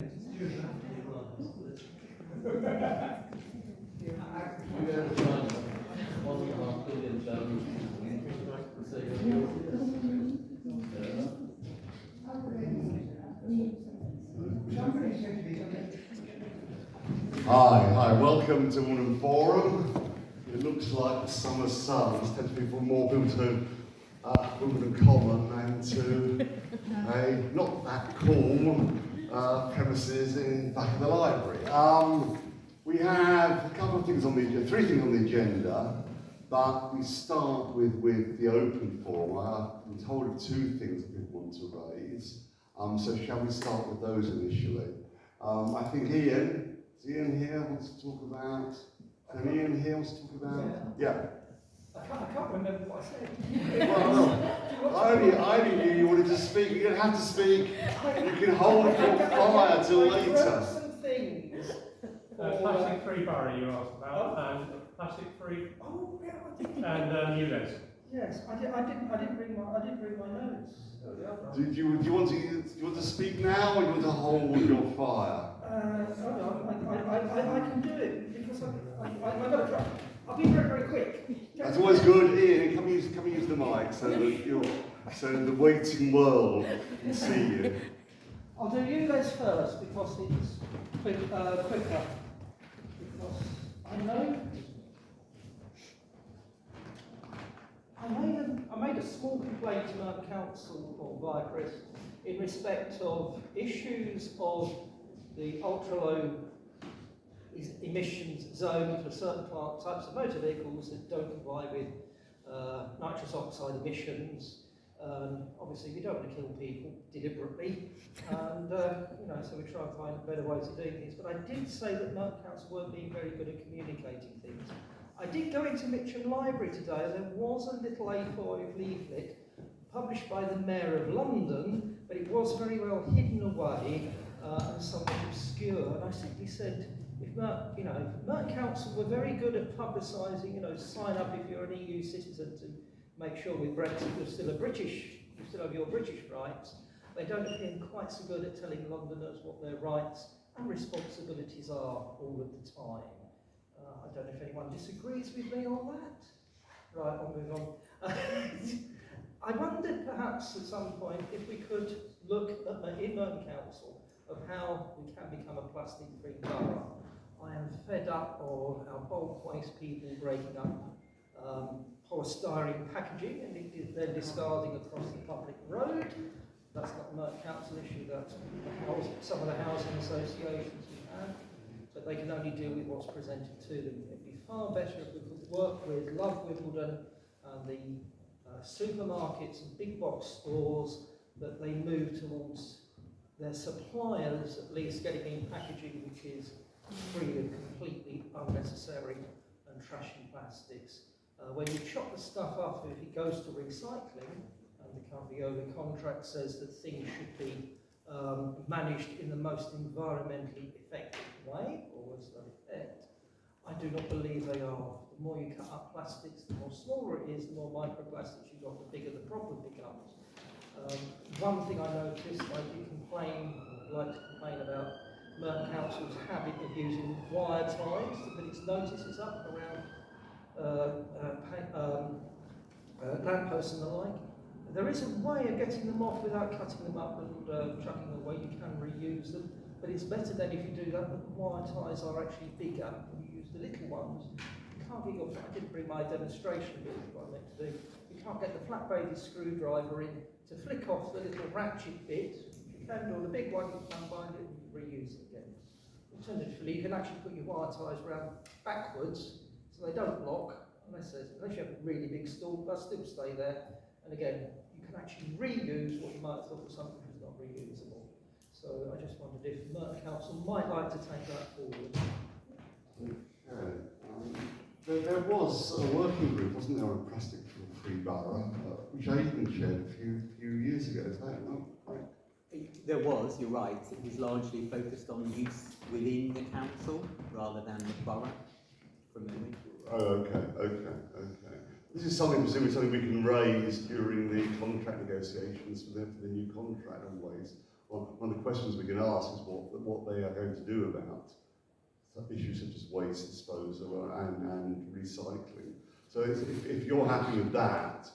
Hi, welcome to Wimbledon Forum. It looks like the summer sun has tended to be more people to Wimbledon Common and to a not that cool premises in back of the library. We have a couple of things on the agenda, three things on the agenda, but we start with the open forum. I've been told of two things that people want to raise. So shall we start with those initially? I think Ian. Is Ian here? Wants to talk about? Ian here wants to talk about? Yeah. I can't remember what I said. Well, I only knew you wanted to speak. You don't have to speak. You can hold your fire till later. Some things. Plastic-free borough you asked about, and plastic-free. Oh yeah, I did. And new list. Yes, I didn't bring my notes. Do you want to speak now, or do you want to hold your fire? I can do it because I've got to try. I'll be very, very quick. That's always good. Ian, come use the mic so the waiting world can see you. I'll do you guys first because it's quicker. Because I made a small complaint to our council or via Chris in respect of issues of the ultra-low emissions zone for certain types of motor vehicles that don't comply with nitrous oxide emissions. Obviously, we don't want to kill people deliberately, and so we try and find better ways of doing things. But I did say that Merton Council weren't being very good at communicating things. I did go into Mitcham Library today, and there was a little A4 leaflet published by the Mayor of London, but it was very well hidden away and somewhat obscure. And I simply said, if Merton Council were very good at publicising, sign up if you're an EU citizen to make sure with Brexit you still have your British rights. They don't appear quite so good at telling Londoners what their rights and responsibilities are all of the time. I don't know if anyone disagrees with me on that. Right, I'll move on. I wondered perhaps at some point if we could look at in Merton Council of how we can become a plastic-free borough. I am fed up of our bulk waste people breaking up polystyrene packaging and then discarding across the public road. That's not a Merton Council issue, that's some of the housing associations we have. But they can only deal with what's presented to them. It'd be far better if we could work with Love Wimbledon and the supermarkets and big box stores, that they move towards their suppliers at least getting in packaging which is free of completely unnecessary and trashy plastics. When you chop the stuff up, if it goes to recycling, and the company over contract says that things should be managed in the most environmentally effective way, or as an effect, I do not believe they are. The more you cut up plastics, the more smaller it is, the more microplastics you've got, the bigger the problem becomes. One thing I noticed, I did complain, or like to complain about Merton Council's habit of using wire ties to put its notices up around lampposts and the like. There is a way of getting them off without cutting them up and chucking them away. You can reuse them, but it's better then if you do that, but the wire ties are actually bigger when you use the little ones. You can't get your, I didn't bring my demonstration bit, what I meant to do. You can't get the flat-bladed screwdriver in to flick off the little ratchet bit. You can do the big one, you can unbind it and reuse it again. Alternatively, you can actually put your wire ties round backwards so they don't lock, unless you have a really big stool, they'll still stay there. And again, you can actually reuse what you might have thought was something that was not reusable. So I just wondered if Merton Council might like to take that forward. Okay. There was a working group, wasn't there, on a plastic-free borough, which Aidan chaired a few years ago. Is that not correct? There was, you're right. It was largely focused on use within the council rather than the borough, from memory. Oh, okay. This is presumably something we can raise during the contract negotiations for the new contract always. one of the questions we can ask is what they are going to do about issues such as waste disposal and recycling. So if you're happy with that,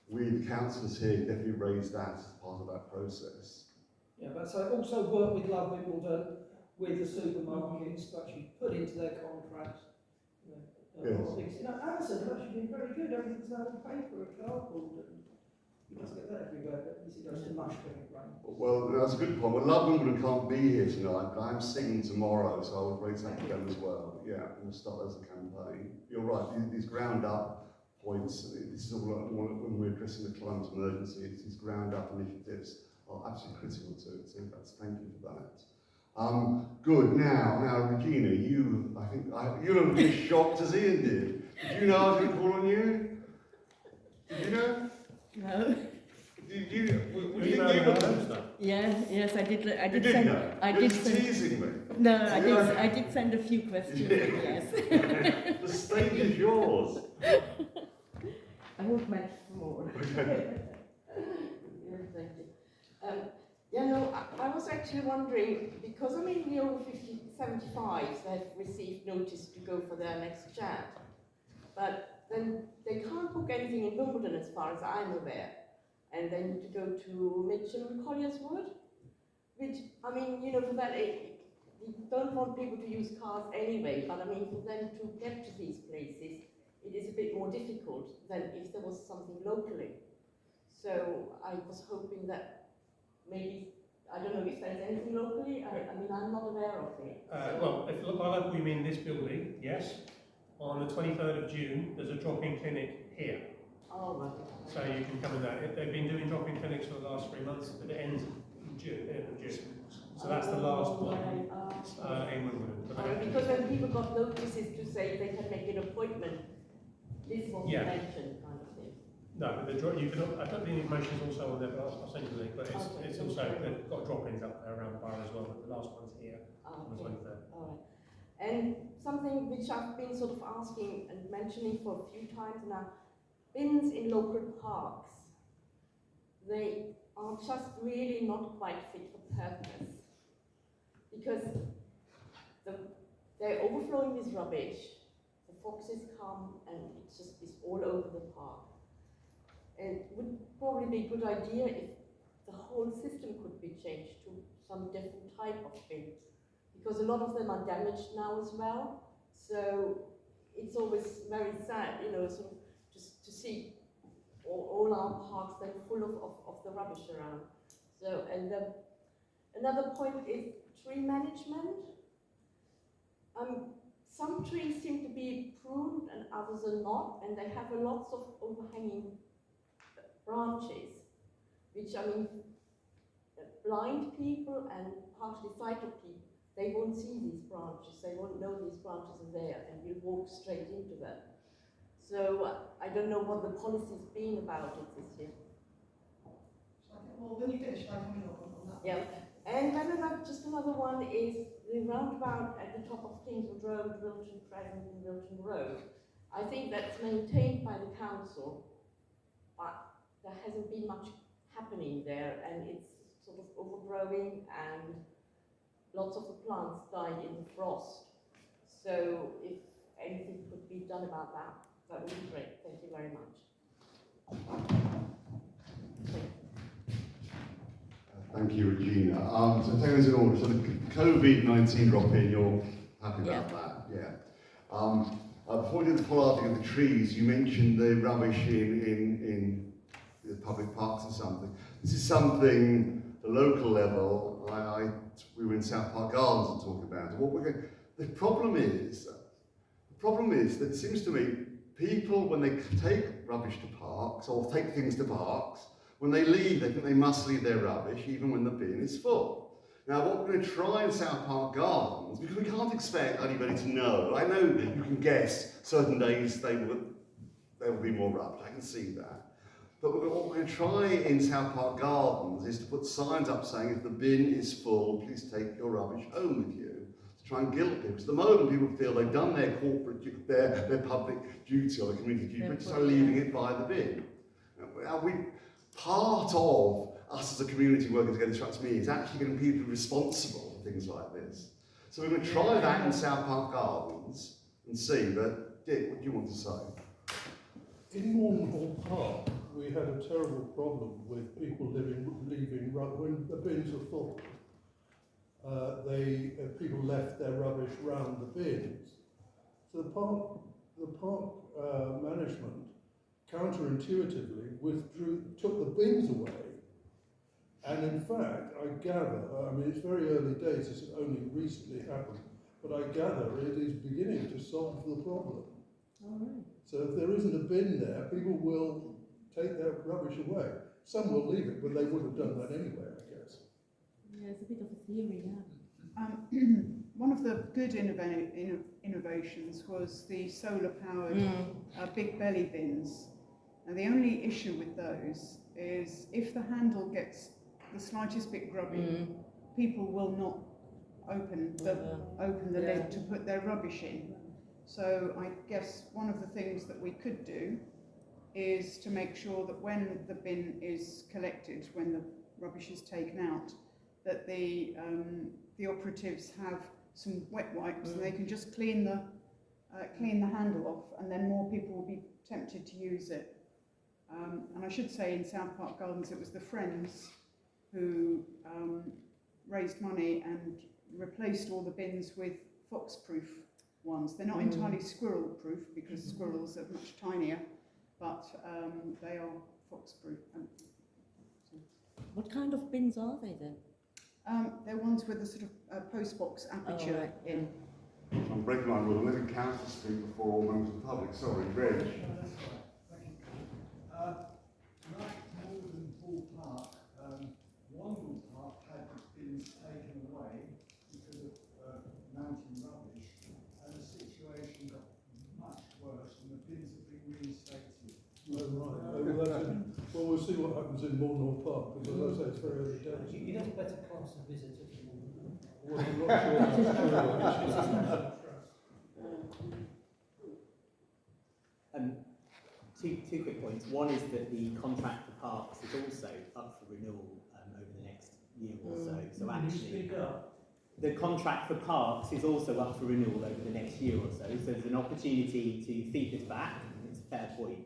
we, the councillors here, definitely raise that as part of that process. Yeah, but so also work with Wimbledon, with the supermarkets to actually put into their contracts. Yes. You know, Amazon have actually been very good. Everything's now on paper or cardboard, and you just get that everywhere. But at least it goes to mush when it rains. Well, that's a good point. Well, Love Wimbledon can't be here tonight, but I'm singing tomorrow, so I would raise that to them as well. Yeah, we'll start as a campaign. You're right, these ground up points, this is all when we're addressing the climate emergency, these ground up initiatives are absolutely critical to it, so thank you for that. Good, now Regina, I think you look as shocked as Ian did. Did you know I was going to call on you? Did you know? No. Did you? Yes, I did. I You did did send. know? I You're did just send. teasing me. No, Yeah. I did send a few questions. Yeah. Yes. The stage is yours. I won't mention more. Okay. Yes, thank you. I was actually wondering, because I mean the over 75s have received notice to go for their next jab, but then they can't book anything in Wimbledon as far as I'm aware, and they need to go to Mitcham and Collier's Wood, which, I mean, you know, for that, you don't want people to use cars anyway, but I mean, for them to get to these places, it is a bit more difficult than if there was something locally. So I was hoping that maybe, I don't know if there's anything locally, I mean, I'm not aware of it. Well, if by local you mean this building, yes. On the 23rd of June, there's a drop-in clinic here. Oh, right. So you can come in that. They've been doing drop-in clinics for the last 3 months, but it ends in June, end of June. So that's the last one in Wimbledon. Because when people got notices to say they can make an appointment, this was mentioned, kind of thing. No, but you can. I don't think the information is also on there, but I'll send you the link. But it's also they've got drop-ins up there around the borough as well. But the last one's here on the 23rd. All right. And something which I've been sort of asking and mentioning for a few times now, bins in local parks, they are just really not quite fit for purpose. Because they're overflowing with rubbish, the foxes come and it's all over the park. And it would probably be a good idea if the whole system could be changed to some different type of bin. Because a lot of them are damaged now as well. So it's always very sad, you know, sort of just to see all our parks then full of the rubbish around. So, and another point is tree management. Some trees seem to be pruned and others are not, and they have lots of overhanging branches, which, I mean, blind people and partially sighted people, they won't see these branches, they won't know these branches are there, and you'll walk straight into them. So I don't know what the policy's been about it this year. Well, when you finish, I can on that. Yeah, and then just another one is the roundabout at the top of Kingswood Road, Wilton Crescent and Wilton Road. I think that's maintained by the council, but there hasn't been much happening there, and it's sort of overgrowing, and lots of the plants died in the frost. So if anything could be done about that, that would be great. Thank you very much. Thank you, Regina. So taking this in order, so the COVID-19 drop-in, you're happy about that? Yeah. Before we do the pollarding of the trees, you mentioned the rubbish in the public parks or something. This is something, the local level, we were in South Park Gardens to talk about it. The problem is that it seems to me, people, when they take rubbish to parks, or take things to parks, when they leave, they think they must leave their rubbish, even when the bin is full. Now, what we're going to try in South Park Gardens, because we can't expect anybody to know. I know you can guess certain days there will be more rubbish, I can see that. But what we're going to try in South Park Gardens is to put signs up saying if the bin is full, please take your rubbish home with you. To try and guilt people. Because at the moment people feel they've done their corporate, their public duty or their community duty, but just are leaving it by the bin. Part of us as a community working together strikes me is actually going to be people responsible for things like this. So we're going to try that in South Park Gardens and see, but Dick, what do you want to say? In Mornhall Park, we had a terrible problem with people leaving when the bins were full. People left their rubbish round the bins. So the park management counterintuitively took the bins away. And in fact, I gather, I mean, it's very early days, this has only recently happened, but I gather it is beginning to solve the problem. All right. So if there isn't a bin there, people will take their rubbish away. Some will leave it, but they would have done that anyway, I guess. Yeah, it's a bit of a theory, yeah. One of the good innovations was the solar-powered big belly bins. And the only issue with those is if the handle gets the slightest bit grubby, people will not open the lid to put their rubbish in. So I guess one of the things that we could do is to make sure that when the bin is collected, when the rubbish is taken out, that the operatives have some wet wipes and they can just clean the handle off, and then more people will be tempted to use it. And I should say in South Park Gardens it was the Friends who raised money and replaced all the bins with fox-proof ones. They're not entirely squirrel-proof because squirrels are much tinier, but they are fox-proof. What kind of bins are they then? They're ones with a sort of postbox aperture in. I'm breaking my rule. I'm letting council speak before all members of the public. Sorry, Reg. Thank you. Like Wimbledon Park, Wimbledon Park had bins taken away because of mountain rubbish, and the situation got much worse, and the bins have been reinstated. Oh, right. Well, we'll see what happens in Mornhall Park, because as I say, it's very early days. You have a better class of visitor to Wimbledon. Well, I'm not sure that's true, Two quick points. One is that the contract for parks is also up for renewal over the next year or so. So actually, the contract for parks is also up for renewal over the next year or so. So there's an opportunity to feed this back. It's a fair point.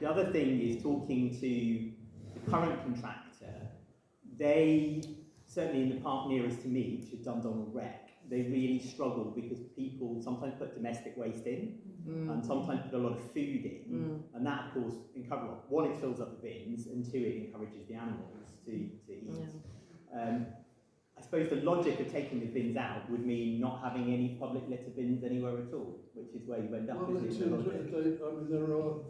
The other thing is talking to the current contractor. They, certainly in the park nearest to me, which is Dundonald Rec, they really struggle because people sometimes put domestic waste in and sometimes put a lot of food in, and that of course encourages, one, it fills up the bins, and two, it encourages the animals to eat. I suppose the logic of taking the bins out would mean not having any public litter bins anywhere at all, which is where you end up. Well,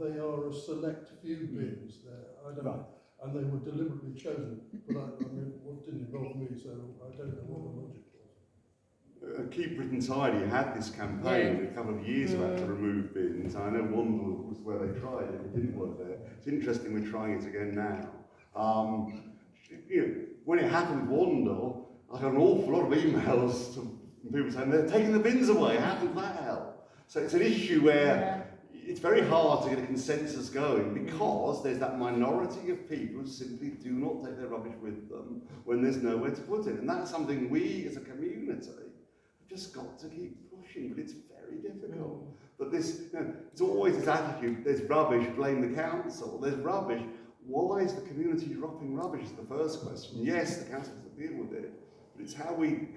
they are a select few bins there. I don't know, and they were deliberately chosen, but I mean, what didn't involve me, so I don't know what the logic was. Keep Britain Tidy had this campaign a couple of years ago to remove bins. I know one was where they tried it, it didn't work there. It's interesting we're trying it again now. When it happened with Wandle, I got an awful lot of emails from people saying they're taking the bins away, how did that help? So it's an issue where it's very hard to get a consensus going because there's that minority of people who simply do not take their rubbish with them when there's nowhere to put it. And that's something we as a community have just got to keep pushing, but it's very difficult. But this, it's always this attitude, there's rubbish, blame the council, there's rubbish. Why is the community dropping rubbish is the first question. Yes, the council has to deal with it, but it's how we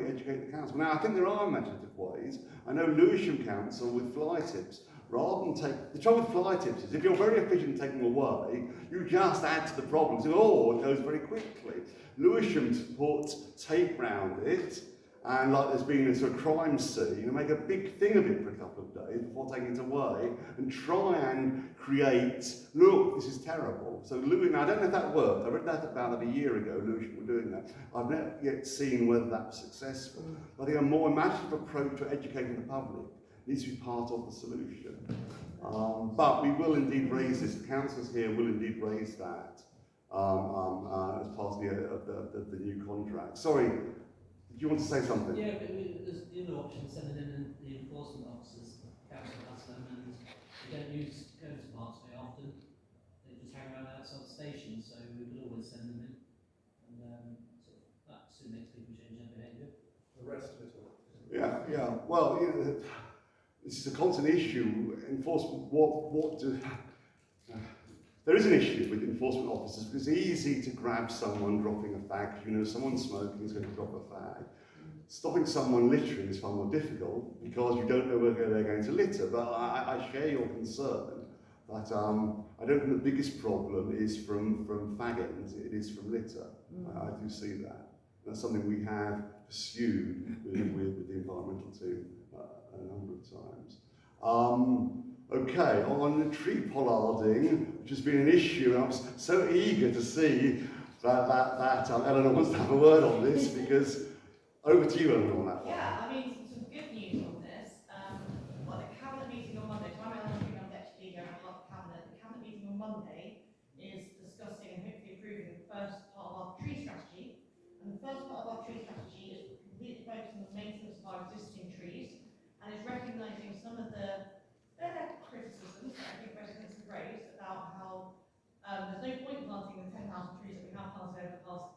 educate the council. Now, I think there are imaginative ways. I know Lewisham Council with fly tips, rather than take, the trouble with fly tips is if you're very efficient in taking them away, you just add to the problem. So, it goes very quickly. Lewisham puts tape round it, and like there's been a sort of crime scene, and make a big thing of it for a couple of days before taking it away, and try and create, look, this is terrible. So Lewisham, I don't know if that worked. I read that about a year ago, Lewisham were doing that. I've not yet seen whether that was successful. I think a more imaginative approach to educating the public needs to be part of the solution. But we will indeed raise this, the councillors here will indeed raise that as part of the new contract. Sorry, did you want to say something? Yeah, but there's the other option, sending in the enforcement officers, council has them, and they don't go to parks very often. They just hang around outside the station, so we could always send them in. sort of that soon makes people change their behaviour. The rest of it all. Yeah. Well, this is a constant issue. Enforcement. There is an issue with enforcement officers because it's easy to grab someone dropping a fag. You know, someone smoking is going to drop a fag. Stopping someone littering is far more difficult because you don't know where they're going to litter. But I share your concern that I don't think the biggest problem is from fag ends, it is from litter. I do see that. That's something we have pursued with the environmental team a number of times. Okay, on the tree pollarding, which has been an issue, and I was so eager to see that Eleanor wants to have a word on this, because over to you, Eleanor, on that one. Yeah, I mean, some good news on this. Well, the Cabinet meeting on Monday, so I'm Eleanor, I'm Deputy Leader, I'm part of the Cabinet. The Cabinet meeting on Monday is discussing and hopefully approving the first part of our tree strategy. And the first part of our tree strategy is completely focused on the maintenance of our existing trees, and is recognising some of the criticisms that I think residents have raised about how there's no point planting the 10,000 trees that we have planted over the past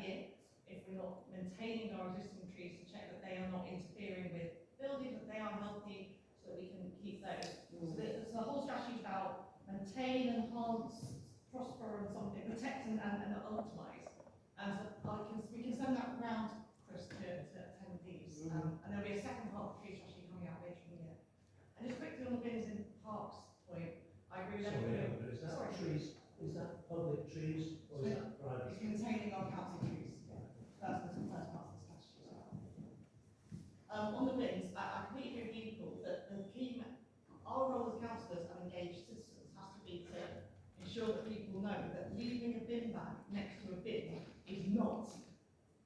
year if we're not maintaining our existing trees to check that they are not interfering with buildings, that they are healthy, so that we can keep those. So the whole strategy is about maintain, enhance, prosper, and something, protect and optimise. And so we can send that round, Chris, to attendees. And there'll be a second part of the tree strategy coming out later in the year. And just quickly on the bins in parks point, I agree with everything. Is that trees? Is that public trees or is that private? It's maintaining our council trees. That's the first part of the strategy as well. On the bins, I completely agree with you, Paul, that the key, our role as councillors and engaged citizens has to be to ensure that people know that leaving a bin bag next to a bin is not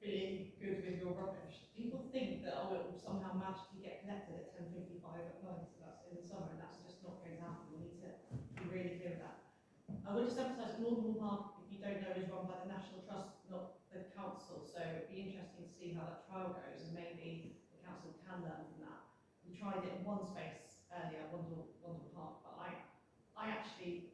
being good with your rubbish. People think that, oh, it will somehow magically get collected at 10:55 at night, so that's in the summer, and that's just not going to happen. We need to be really clear with that. I would just emphasise Wimbledon Park, if you don't know, is run by the National Trust, not the council, so it'd be interesting to see how that trial goes, and maybe the council can learn from that. We tried it in one space earlier, Wimbledon Park, but I actually,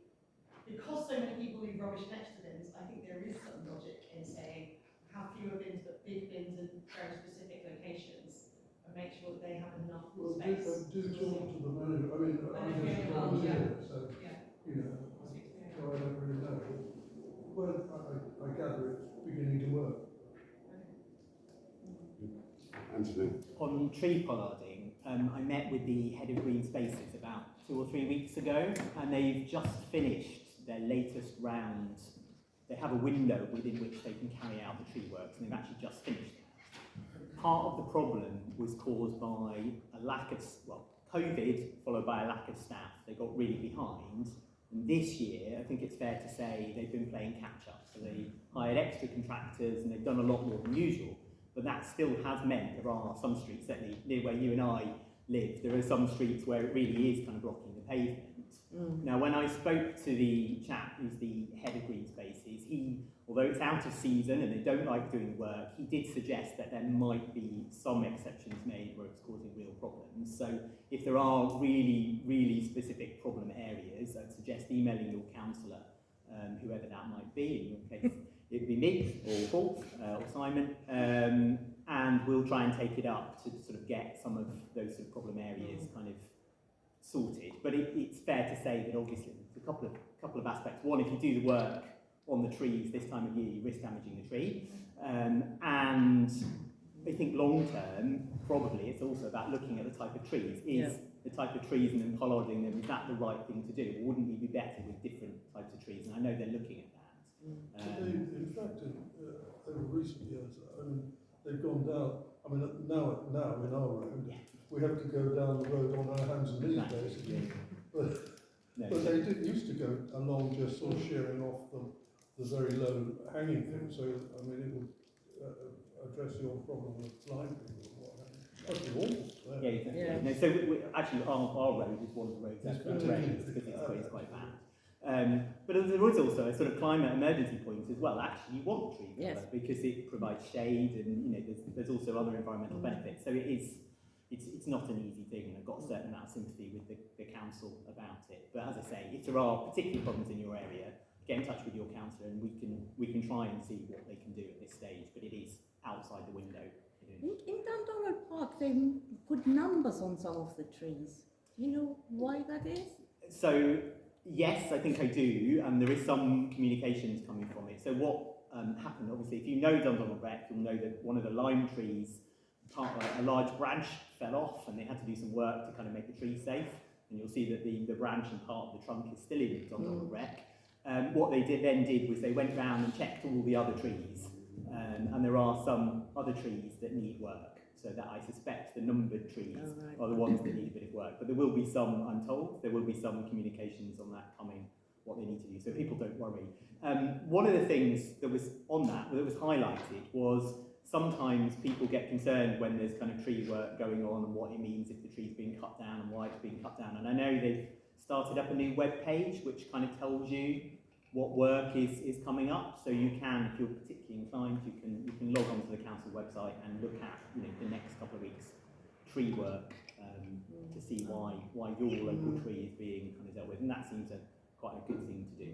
because so many people leave rubbish next to bins, I think there is some logic in saying have fewer bins but big bins in very specific locations and make sure that they have enough space. Do talk to the manager. I mean, I'm just a volunteer, so you know, so I don't really know. Well, I gather it's beginning to work. Anthony. On tree pollarding, I met with the head of Green Spaces about 2 or 3 weeks ago, and they've just finished their latest round. They have a window within which they can carry out the tree works, and they've actually just finished that. Part of the problem was caused by a lack of, COVID followed by a lack of staff. They got really behind, and this year, I think it's fair to say they've been playing catch up. So they hired extra contractors, and they've done a lot more than usual. But that still has meant there are some streets, certainly near where you and I live, there are some streets where it really is kind of blocking the pavement. Now, when I spoke to the chap who's the head of Green Spaces, he, although it's out of season and they don't like doing the work, he did suggest that there might be some exceptions made where it's causing real problems. So if there are really, really specific problem areas, I'd suggest emailing your councillor, whoever that might be. In your case, it would be me or Paul or Simon, and we'll try and take it up to sort of get some of those sort of problem areas kind of sorted. But it's fair to say that obviously there's a couple of aspects. One, if you do the work on the trees this time of year, you risk damaging the tree. And I think long term, probably it's also about looking at the type of trees. Is the type of trees and then pollarding them, is that the right thing to do? Or wouldn't we be better with different types of trees? And I know they're looking at that. In fact, over recent years, I mean, they've gone down. I mean, now in our road, we have to go down the road on our hands and knees, basically. But they did used to go along just sort of shearing off the very low hanging thing. So I mean, it would address your problem with blind people or what have you. That'd be awful. Yeah, exactly. No, so actually, our road is one of the roads that raised because it's quite bad. But there was also a sort of climate emergency point as well. Actually, you want tree cover because it provides shade, and you know there's also other environmental benefits. So it's not an easy thing, and I've got a certain amount of sympathy with the council about it. But as I say, if there are particular problems in your area, get in touch with your councillor and we can try and see what they can do at this stage, but it is outside the window. In Dundonald Park, they put numbers on some of the trees. Do you know why that is? So, yes, I think I do, and there is some communications coming from it. So what happened, obviously, if you know Dundonald Rec, you'll know that one of the lime trees, a large branch fell off, and they had to do some work to kind of make the tree safe. And you'll see that the branch and part of the trunk is still in Dundonald Rec. What they did was they went round and checked all the other trees, and there are some other trees that need work. So that I suspect the numbered trees are the ones that need a bit of work. But there will be some, I'm told, there will be some communications on that coming, what they need to do. So people don't worry. One of the things that was on that was highlighted was sometimes people get concerned when there's kind of tree work going on and what it means if the tree's being cut down and why it's being cut down. And I know they've started up a new web page which kind of tells you what work is coming up, so you can, if you're particularly inclined, you can log on to the council website and look at the next couple of weeks tree work to see why your local tree is being kind of dealt with, and that seems quite a good thing to do.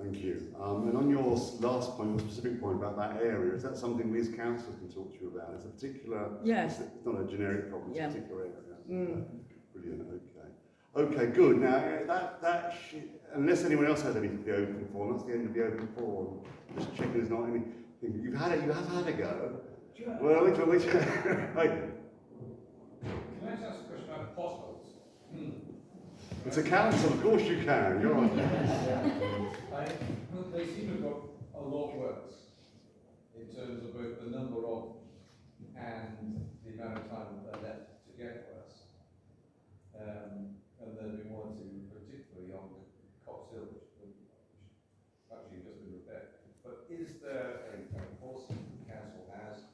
Thank you. And on your last point, your specific point about that area, is that something we as councillors can talk to you about? It's a particular, Yes. It's not a generic problem, it's Yeah. a particular area. Brilliant, okay. Okay, good. Now, unless anyone else has anything to the open forum, that's the end of the open forum. Just checking there's not anything. You have had a go. Well, wait. Can I just ask a question about potholes? It's a council, of course you can. You're on. They seem to have got a lot worse in terms of both the number of and the amount of time that they're left to get worse. And there's been one or two, particularly on the Cox Hill, which actually just been repaired. But is there a policy the council has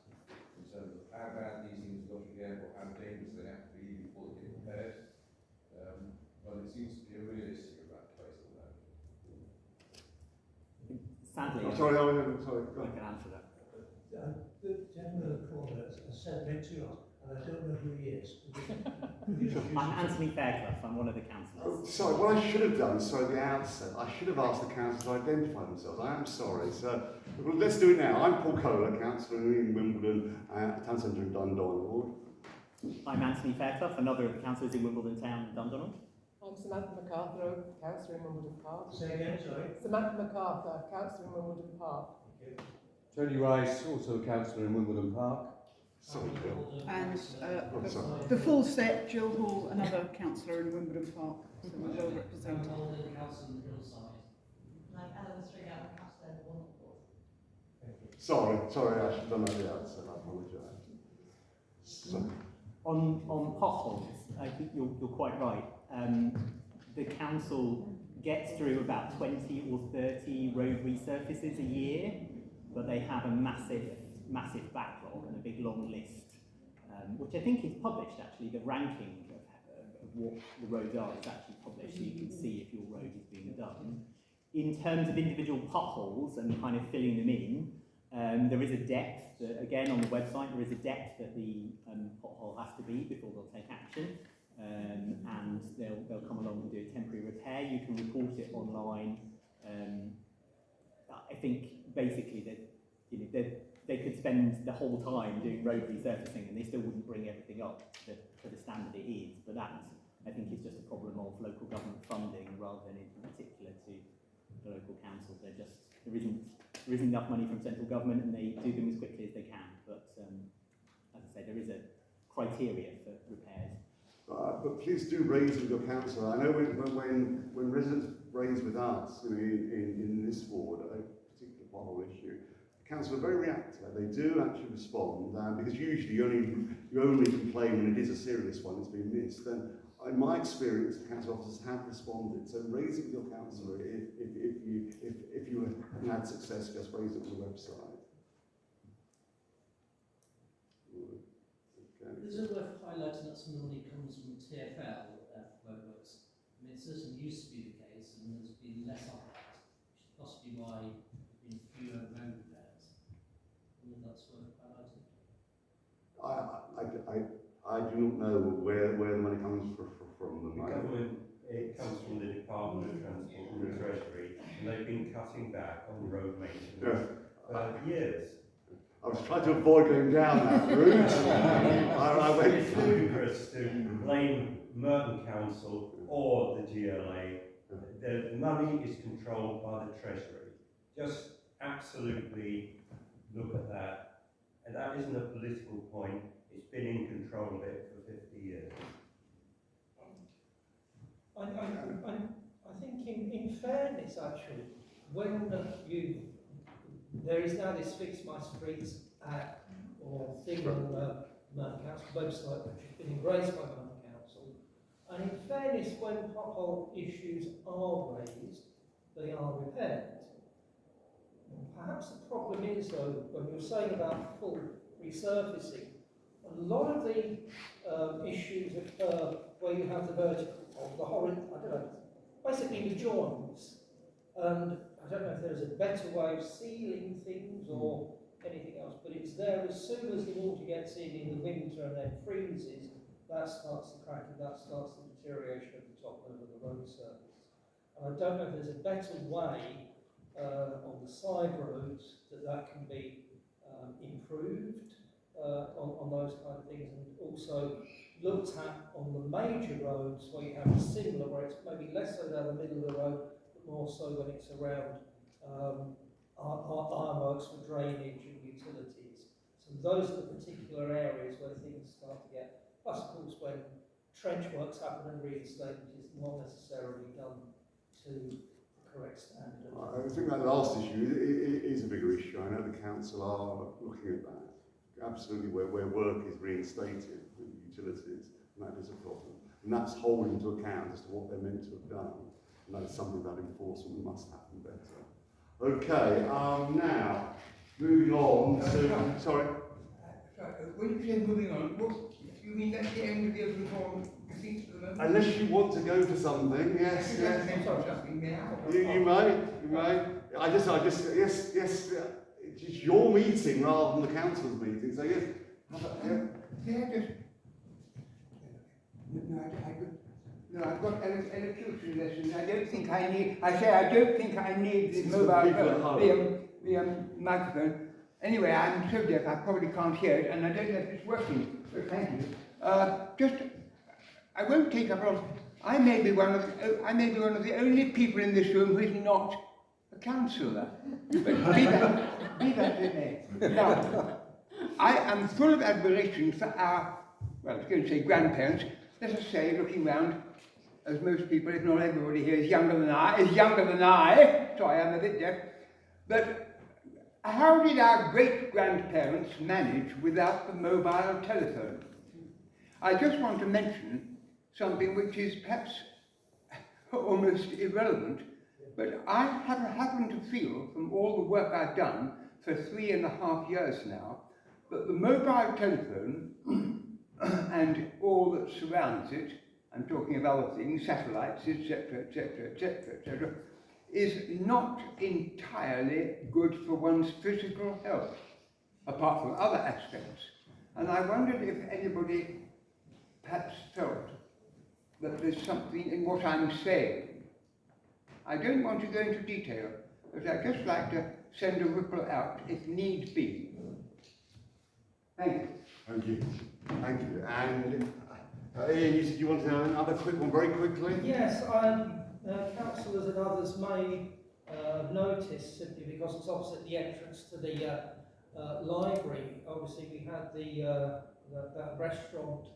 in terms of how bad these things got again or how dangerous they have to be before they get repaired? But it seems to be a real issue about the place at the moment. Sadly, Sorry. I can answer that. The gentleman in the corner has said me too much, and I don't know who he is. I'm Anthony Fairclough, I'm one of the councillors. Sorry, what I should have done, at the outset, I should have asked the councillors to identify themselves. I am sorry. So let's do it now. I'm Paul Kohler, councillor in Wimbledon, Town Centre in Dundonald. I'm Anthony Fairclough, another of the councillors in Wimbledon Town and Dundonald. I'm Samantha MacArthur, councillor in Wimbledon Park. Say again, sorry. Samantha MacArthur, councillor in Wimbledon Park. Thank you. Tony Rice, also a councillor in Wimbledon Park. Sorry, Bill. And the full set, Jill Hall, another councillor in Wimbledon Park, so we're well represented. Council on the hillside. Like Ellen Stringer, councillor in Wonderful. Sorry, I should have done that at the outset. I apologise. So, On potholes, I think you're quite right. The council gets through about 20 or 30 road resurfaces a year, but they have a massive backlog and a big long list, which I think is published actually. The ranking of what the roads are is actually published, so you can see if your road is being done. In terms of individual potholes and kind of filling them in, there is a depth, again on the website, there is a depth that the pothole has to be before they'll take action, and they'll come along and do a temporary repair. You can report it online. I think basically that they could spend the whole time doing road resurfacing and they still wouldn't bring everything up to the standard it is, but that I think is just a problem of local government funding rather than in particular to the local councils. There isn't enough money from central government and they do them as quickly as they can, but as I say, there is a criteria for repairs. but please do raise with your councillor. I know when residents raise with us in this ward a particular pothole issue, the council are very reactive. They do actually respond because usually you only complain when it is a serious one that's been missed. And in my experience, the council officers have responded. So raise it with your councillor if you haven't had success. Just raise it on the website. Is it worth highlighting that some of the money comes from TfL roadworks? I mean, it certainly used to be the case, and there's been less of that, which is possibly why there's been fewer road repairs. I wonder if that's worth highlighting. I do not know where the money comes from them. it comes from the Department of Transport and the Treasury, and they've been cutting back on road maintenance for years. I was trying to avoid going down that route. I went It's ludicrous to blame Merton Council or the GLA. The money is controlled by the Treasury. Just absolutely look at that. And that isn't a political point. It's been in control of it for 50 years. I think in fairness, actually, when there is now this Fix My Streets app or thing on the Merton Council website, which has been embraced by Merton Council, and in fairness, when pothole issues are raised, they are repaired. Perhaps the problem is, though, when you're saying about full resurfacing, a lot of the issues occur where you have the vertical, or the horizontal, I don't know, basically the joints. And I don't know if there's a better way of sealing things or anything else, but it's there as soon as the water gets in the winter and then freezes, that starts the cracking, that starts the deterioration of the top layer of the road surface. And I don't know if there's a better way on the side roads that can be improved on those kind of things, and also looked at on the major roads where you have a similar, where it's maybe less so down the middle of the road, but more so when it's around ironworks for drainage and utilities. So those are the particular areas where things start to get, plus of course when trench works happen and reinstatement is not necessarily done to the correct standard. I think that last issue is a bigger issue. I know the council are looking at that. Absolutely, where work is reinstated with utilities, and that is a problem. And that's holding to account as to what they're meant to have done. And that is something that enforcement must happen better. Okay, now, moving on to... Sorry? When you say moving on, what, you mean that's the end of the open forum proceedings at the moment? Unless you want to go for something, yes, yes. You may. Yes, it's your meeting rather than the council's meeting, so yes. I've got electricity lessons. I don't think I need the mobile microphone. Anyway, I'm so deaf I probably can't hear it, and I don't know if it's working. So thank you. I won't take up a lot. I may be one of the only people in this room who is not a councillor. But be that as it may. Now, I am full of admiration for our, well, I was going to say grandparents. Let us say, looking round, as most people, if not everybody here, is younger than I. Sorry, I'm a bit deaf. But how did our great-grandparents manage without the mobile telephone? I just want to mention something which is perhaps almost irrelevant, but I have happened to feel from all the work I've done for 3.5 years now, that the mobile telephone and all that surrounds it, I'm talking of other things, satellites, etc., is not entirely good for one's physical health, apart from other aspects. And I wondered if anybody perhaps felt that there's something in what I'm saying. I don't want to go into detail, but I'd just like to send a ripple out if need be. Thank you. Thank you. Thank you. And Ian, you said you wanted another quick one very quickly? Yes, councillors and others may notice, simply because it's opposite the entrance to the library. Obviously, we had that restaurant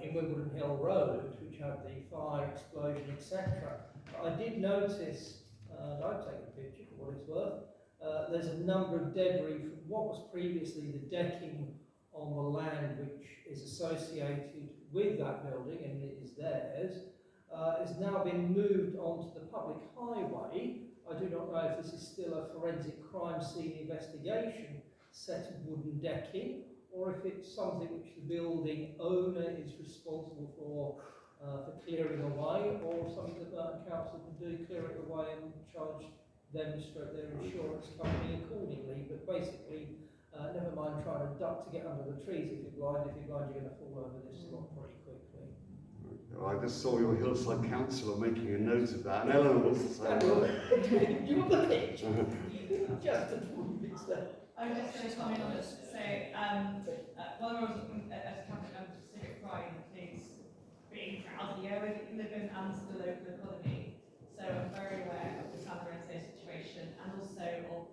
in Wimbledon Hill Road, which had the fire explosion, etc. I did notice, and I've taken a picture for what it's worth, there's a number of debris from what was previously the decking on the land which is associated with that building, and it is theirs, has now been moved onto the public highway. I do not know if this is still a forensic crime scene investigation set of wooden decking, or if it's something which the building owner is responsible for clearing away, or something that Merton Council can do, clear it away and charge them their insurance company accordingly. But basically, never mind trying to duck to get under the trees if you're blind. If you're blind, you're going to fall over this lot pretty quickly. I just saw your hillside councillor making a note of that, and Eleanor wants to say Do you want the pitch? Just a it's there. I was just going to comment on it. So, one of the roles as a cabinet member for civic pride includes being proud of the area that you live in and the local economy. So I'm very aware of the San Lorenzo situation and also of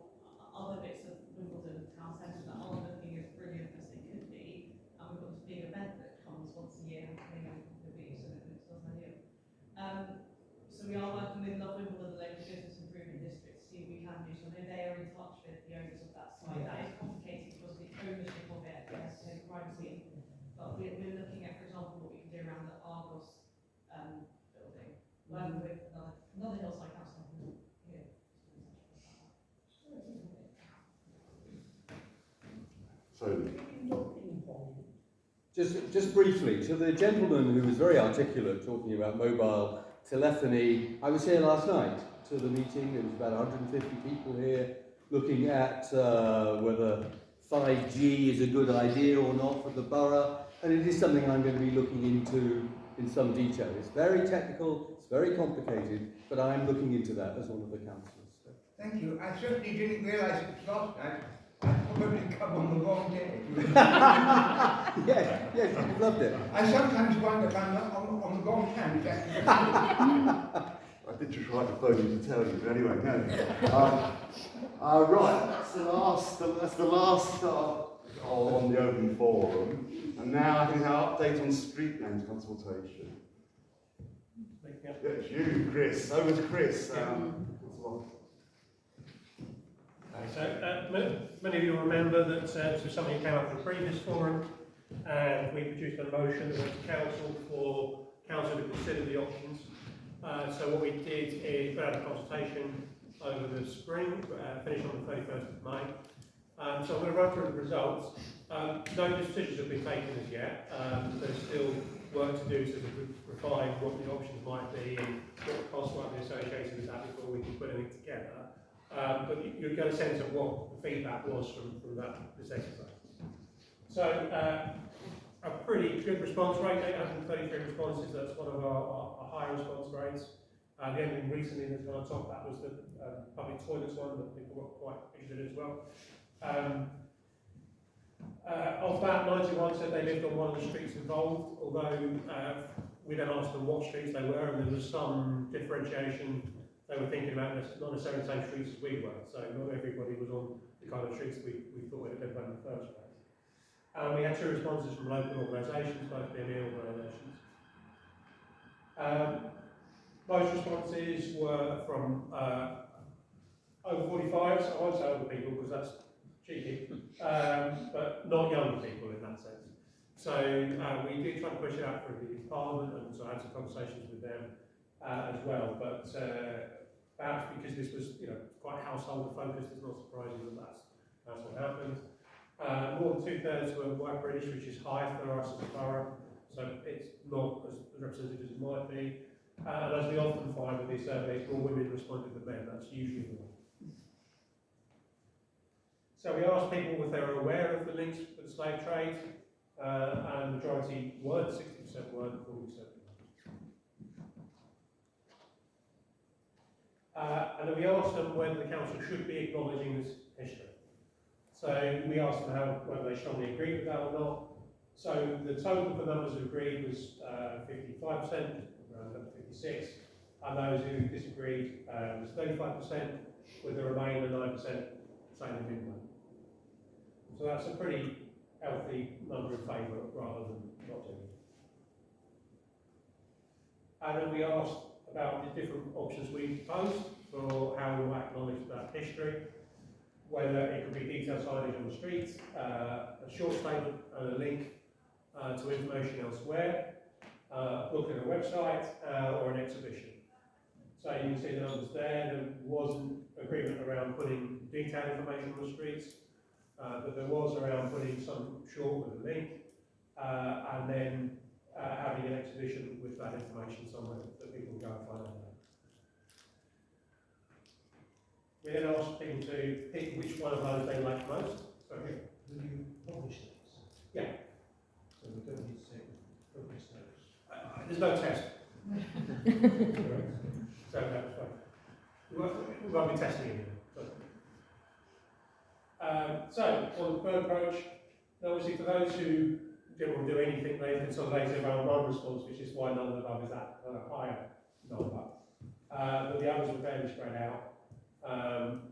other bits of Wimbledon town centre that aren't looking as brilliant as they could be. And we've got this big event that comes once a year, coming in a couple of weeks, and it looks ideal. So we are working with Love Wimbledon, the local business improvement district, to see what we can do. So I know they are in touch with the owners of that site. That is complicated because the ownership of it has to take crime scene. But we're looking at, for example, what we can do around the Argos building, working with another hillside council here. Just briefly, to the gentleman who was very articulate talking about mobile telephony, I was here last night to the meeting. There was about 150 people here looking at whether 5G is a good idea or not for the borough, and it is something I'm going to be looking into in some detail. It's very technical, it's very complicated, but I'm looking into that as one of the councillors. So. Thank you. I certainly didn't realise it was last night. I probably come on the wrong day. yes, you've loved it. I sometimes wonder if I'm not on the wrong hand. I did just try to phone you to tell you, but anyway, no. Right, that's the last on the open forum. And now I can have an update on street names consultation. It's you, Chris. Over to Chris. So many of you remember that this was something that came up in the previous forum, and we produced a motion that went to council for council to consider the options. So what we did is put out a consultation over the spring, finished on the 31st of May. So I'm going to run through the results. No decisions have been taken as yet. There's still work to do to refine what the options might be and what the costs might be associated with that before we can put anything together. But you'll get a sense of what the feedback was from this exercise. So a pretty good response rate, 833 responses. That's one of our higher response rates. The only thing recently that's gone on top of that was the public toilets one that people were quite interested in as well. Of that, 91 said they lived on one of the streets involved, although we then asked them what streets they were, and there was some differentiation. They were thinking about not necessarily the same streets as we were, so not everybody was on the kind of streets we thought would have been in the first place. We had 2 responses from local organisations, both BME organisations. Most responses were from over 45, so I won't say older people because that's cheeky, but not younger people in that sense. So we did try to push it out for the Parliament, and so I had some conversations with them as well, but perhaps because this was quite household focused, it's not surprising that that's what happened. More than 2/3 were white British, which is high for us as a borough, so it's not as representative as it might be. And as we often find with these surveys, more women responded than men. That's usually the one. So we asked people if they were aware of the links to the slave trade, and the majority weren't, 60% weren't, 40%. And then we asked them whether the council should be acknowledging this history. So we asked them whether they strongly agreed with that or not. So the total for numbers who agreed was 55%, around 56%, and those who disagreed was 35%, with the remainder 9% saying they didn't know. So that's a pretty healthy number in favour rather than not doing it. And then we asked about the different options we proposed for how we might acknowledge that history, whether it could be detailed signage on the streets, a short statement and a link to information elsewhere, a book and a website, or an exhibition. So you can see the numbers there. There wasn't agreement around putting detailed information on the streets, but there was around putting some short with a link, and then having an exhibition with that information somewhere that people can go and find out about. We then asked people to pick which one of those they liked most. So here. Will you publish those? Yeah. So we don't need to say publish those. there's no test. So that's fine. We won't be testing it. So, on the third approach, obviously for those who didn't want to do anything, they consolidated around one response, which is why none of the above is that higher number. But the others were fairly spread out.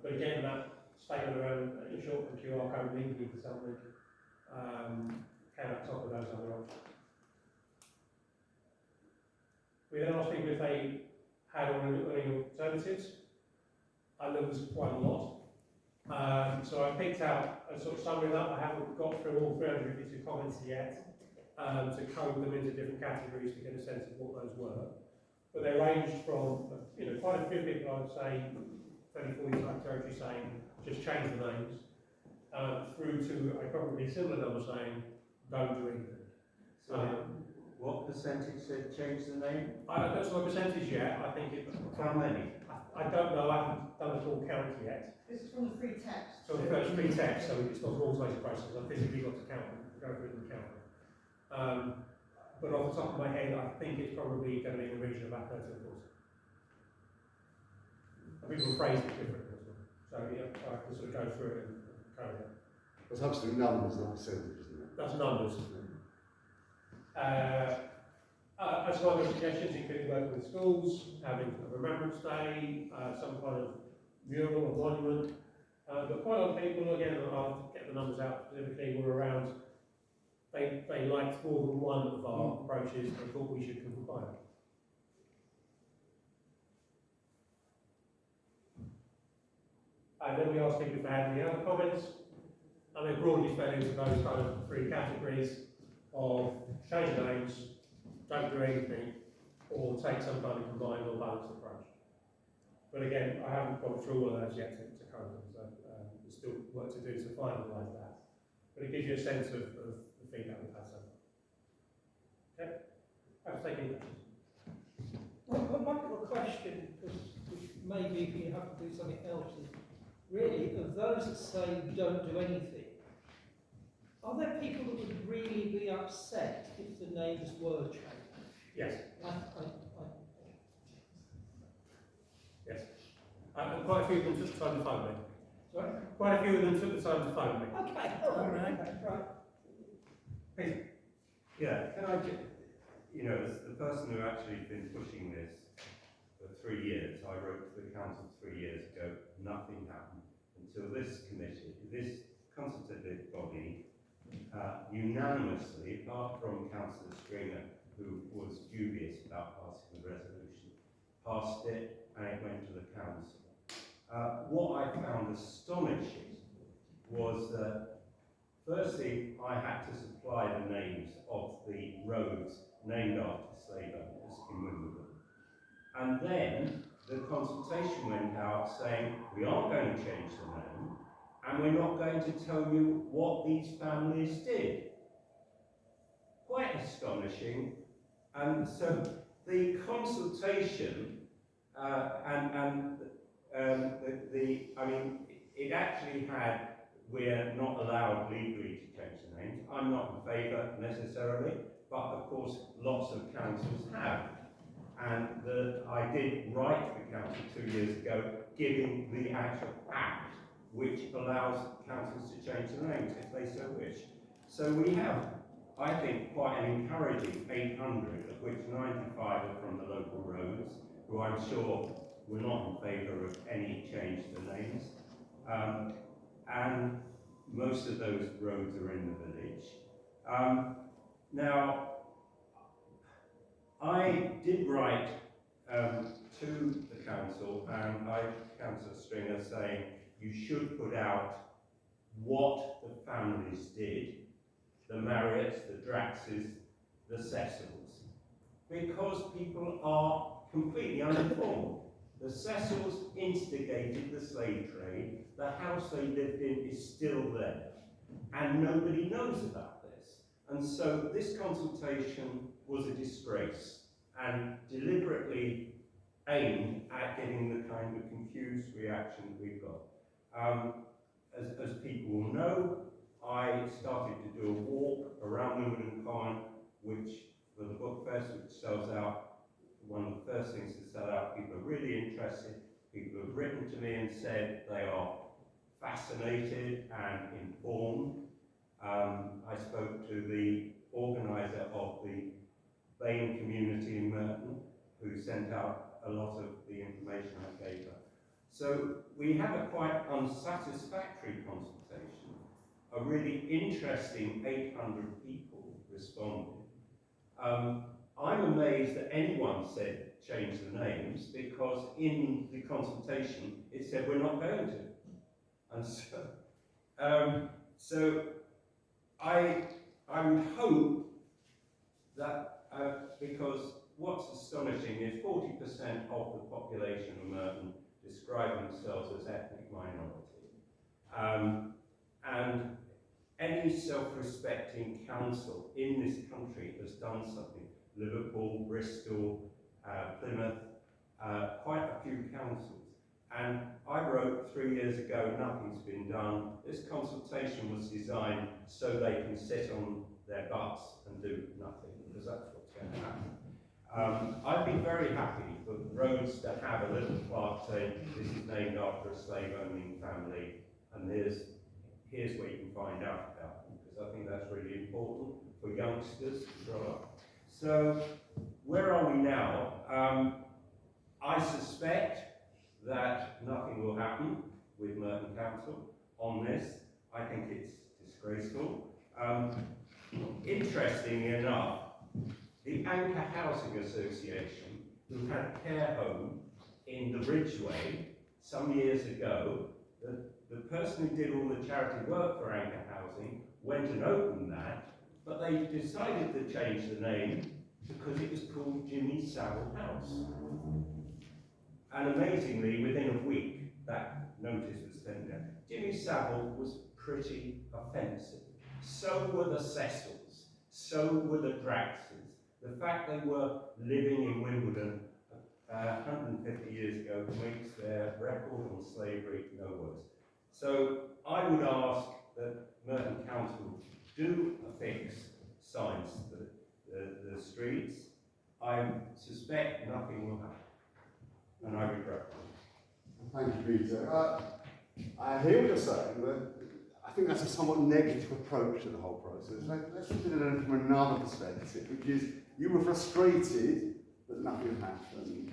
But again, that statement around short and QR code linking to something came up top of those other options. We then asked people if they had any alternatives, and there was quite a lot. So I picked out a sort of summary of that. I haven't got through all 352 comments yet to code them into different categories to get a sense of what those were. But they ranged from, quite a few people, I would say, 30, 40 type territory saying, just change the names, through to a probably similar number saying, don't do anything. What percentage said change the name? I don't know the percentage yet. I think it. How many? I don't know. I haven't done a full count yet. This is from the free text. So the first free text, so it's not an automated process. I've physically got to count them, go through it and count them. But off the top of my head, I think it's probably going to be in the region of about 30 or 40. I think we'll phrase it differently as well. So yeah, I can sort of go through it and carry it. That's absolute numbers, not percentage, isn't it? That's numbers. As one of the suggestions, including working with schools, having a Remembrance Day, some kind of mural or monument. But quite a lot of people, again, I'll get the numbers out specifically, were around, they liked more than one of our approaches and thought we should combine. And then we asked people if they had any other comments, and they broadly fell into those kind of three categories of change names, don't do anything, or take some kind of combined or balanced approach. But again, I haven't gone through all of those yet to code them, so there's still work to do to finalise that. But it gives you a sense of the feedback we've had so far. Okay? I'll take any questions. Well, my little question, which maybe if you have to do something else, is really, of those that say don't do anything, are there people that would really be upset if the names were changed? Yes. Yes. And quite a few of them took the time to phone me. Sorry? Quite a few of them took the time to phone me. Okay, all right. Right. Please. Yeah, can I just, as the person who actually been pushing this for 3 years, I wrote to the council 3 years ago, nothing happened until this committee, this consultative body, unanimously, apart from Councillor Stringer, who was dubious about passing the resolution, passed it and it went to the council. What I found astonishing was that, firstly, I had to supply the names of the roads named after slave owners in Wimbledon. And then the consultation went out saying, we are going to change the name, and we're not going to tell you what these families did. Quite astonishing. And so the consultation it actually had, we're not allowed legally to change the names. I'm not in favour necessarily, but of course lots of councils have. And I did write to the council 2 years ago, giving the actual act which allows councils to change the names if they so wish. So we have, I think, quite an encouraging 800, of which 95 are from the local roads, who I'm sure were not in favour of any change to the names. And most of those roads are in the village. Now, I did write to the council, and Councillor Stringer, saying you should put out what the families did, the Marriotts, the Draxes, the Cecils, because people are completely uninformed. The Cecils instigated the slave trade. The house they lived in is still there, and nobody knows about this. And so this consultation was a disgrace and deliberately aimed at getting the kind of confused reaction we've got. As people will know, I started to do a walk around Wimbledon Common, which, for the book book first, which sells out, one of the first things to sell out, people are really interested. People have written to me and said they are fascinated and informed. I spoke to the organiser of the Bain community in Merton, who sent out a lot of the information I gave her. So we had a quite unsatisfactory consultation. A really interesting 800 people responded. I'm amazed that anyone said change the names, because in the consultation it said we're not going to. And so I would hope that, because what's astonishing is 40% of the population of Merton describe themselves as ethnic minority. And any self-respecting council in this country has done something. Liverpool, Bristol, Plymouth, quite a few councils. And I wrote 3 years ago, nothing's been done. This consultation was designed so they can sit on their butts and do nothing, because that's what's going to happen. I'd be very happy for roads to have a little plaque saying this is named after a slave-owning family, and here's where you can find out about them, because I think that's really important for youngsters to grow up. So, where are we now? I suspect that nothing will happen with Merton Council on this. I think it's disgraceful. Interestingly enough, the Anchor Housing Association, who had a care home in the Ridgeway some years ago, the person who did all the charity work for Anchor Housing went and opened that, but they decided to change the name because it was called Jimmy Savile House. And amazingly, within a week, that notice was sent out. Jimmy Savile was pretty offensive. So were the Cecils. So were the Draxes. The fact they were living in Wimbledon 150 years ago makes their record on slavery no worse. So I would ask that Merton Council do affix signs to the streets. I suspect nothing will happen, and I regret it. Thank you, Peter. I hear what you're saying, but I think that's a somewhat negative approach to the whole process. Let's look at it from another perspective, which is you were frustrated that nothing happened.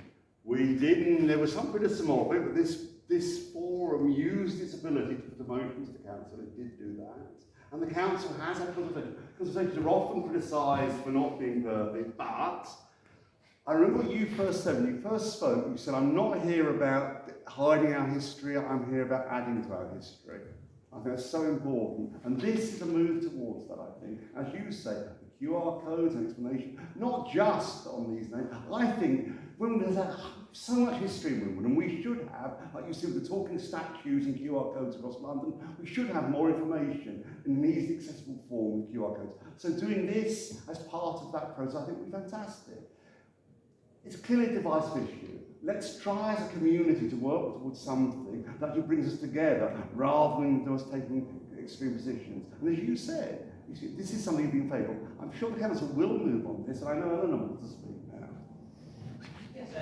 There was some criticism of it, but this forum used its ability to put emotions to the council. It did do that. And the council has had consultations are often criticised for not being perfect, but I remember what you first said when you first spoke. You said, I'm not here about hiding our history, I'm here about adding to our history. I think that's so important. And this is a move towards that, I think. As you say, the QR codes and explanation, not just on these names. I think Wimbledon has so much history in Wimbledon. We should have, like you see with the talking statues and QR codes across London, we should have more information in an easily accessible form with QR codes. So doing this as part of that process, I think would be fantastic. It's clearly a divisive issue. Let's try as a community to work towards something that actually brings us together rather than us taking extreme positions. And as you said, this is something you've been faithful. I'm sure the council will move on this, and I know Eleanor wants to speak now. Yes, so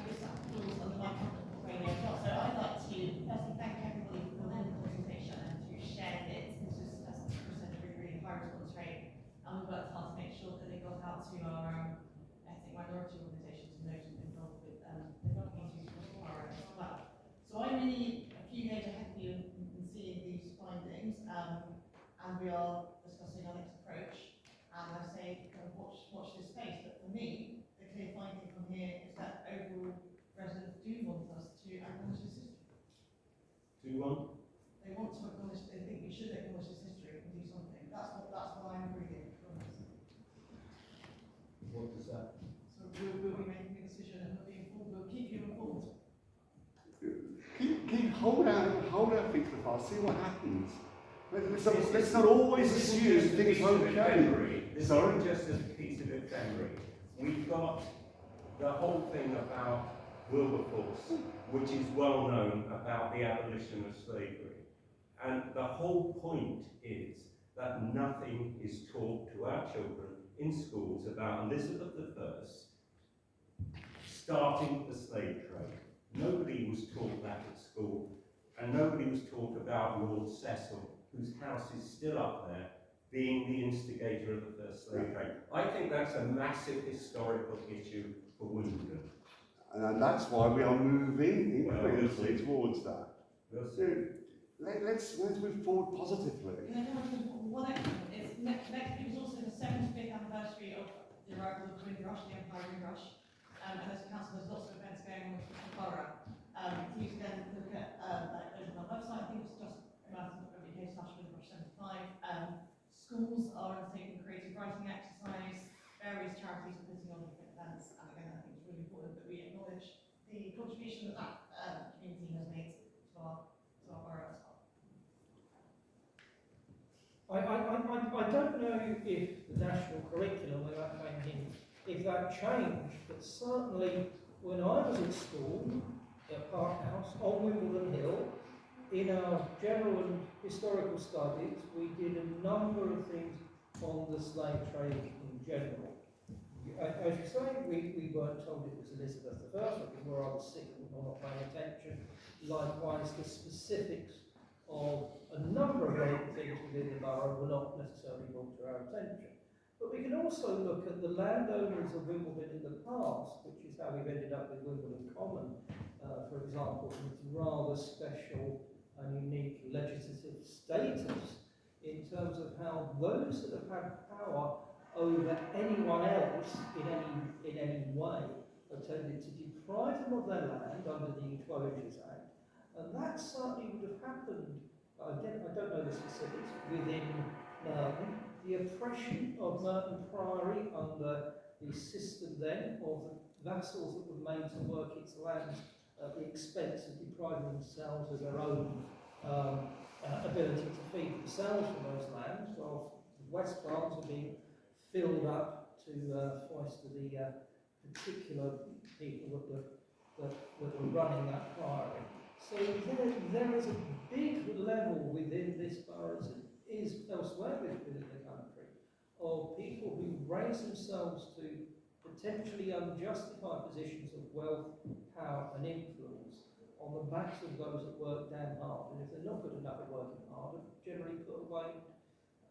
this falls under my portfolio as well. So I'd like to firstly thank everybody for the consultation and who shared it. This was, as Chris said, a really high response rate, and we worked hard to make sure that it got out to our ethnic minority organisations and those involved with developing into power as well. So I'm really a few days ahead of you in seeing these findings, and we are discussing our next approach. And I say, kind of watch this space. But for me, the clear finding from here is that overall residents do want us to acknowledge this history. Do you want? They want to acknowledge. They think we should acknowledge this history and do something. That's what I'm reading from this. What does that? So we'll be making a decision and we'll be informed. We'll keep you informed. Hold out feet to the fire, see what happens. Let's not always assume things won't change. This isn't just a piece of ephemera. We've got the whole thing about Wilberforce, which is well known about the abolition of slavery. And the whole point is that nothing is taught to our children in schools about Elizabeth I starting the slave trade. Nobody was taught that at school, and nobody was taught about Lord Cecil, whose house is still up there, being the instigator of the first slave trade. I think that's a massive historical issue for Wimbledon. And that's why we are moving incrementally towards that. We'll So, let's move forward positively. Can I come up with one extra one? It's next week is also the 75th anniversary of the arrival of Windrush, the Empire Windrush. And as a council, there's lots of events going on with the borough. You can then look at like over on our website. I think it's just Windrush 75. Schools are undertaking creative writing exercise. Various charities are putting on different events. And again, I think it's really important that we acknowledge the contribution that community has made to our borough as well. I don't know if the national curriculum, without changing, if that changed, but certainly when I was at school at Park House on Wimbledon Hill, in our general and historical studies, we did a number of things on the slave trade in general. As you say, we weren't told it was Elizabeth I, because we were either sick or not paying attention. Likewise, the specifics of a number of other things within the borough were not necessarily brought to our attention. But we can also look at the landowners of Wimbledon in the past, which is how we've ended up with Wimbledon Common, for example, with its rather special and unique legislative status in terms of how those that have had power over anyone else in any way have tended to deprive them of their land under the Enclosures Act. And that certainly would have happened, again, I don't know the specifics, within Merton. The oppression of Merton Priory under the system then of the vassals that were made to work its lands at the expense of depriving themselves of their own ability to feed themselves from those lands, while the West Plants are being filled up to foist to the particular people that were running that priory. So there is a big level within this borough, as it is elsewhere within the country, of people who raise themselves to potentially unjustified positions of wealth, power and influence on the backs of those that work damn hard. And if they're not good enough at working hard, they're generally put away,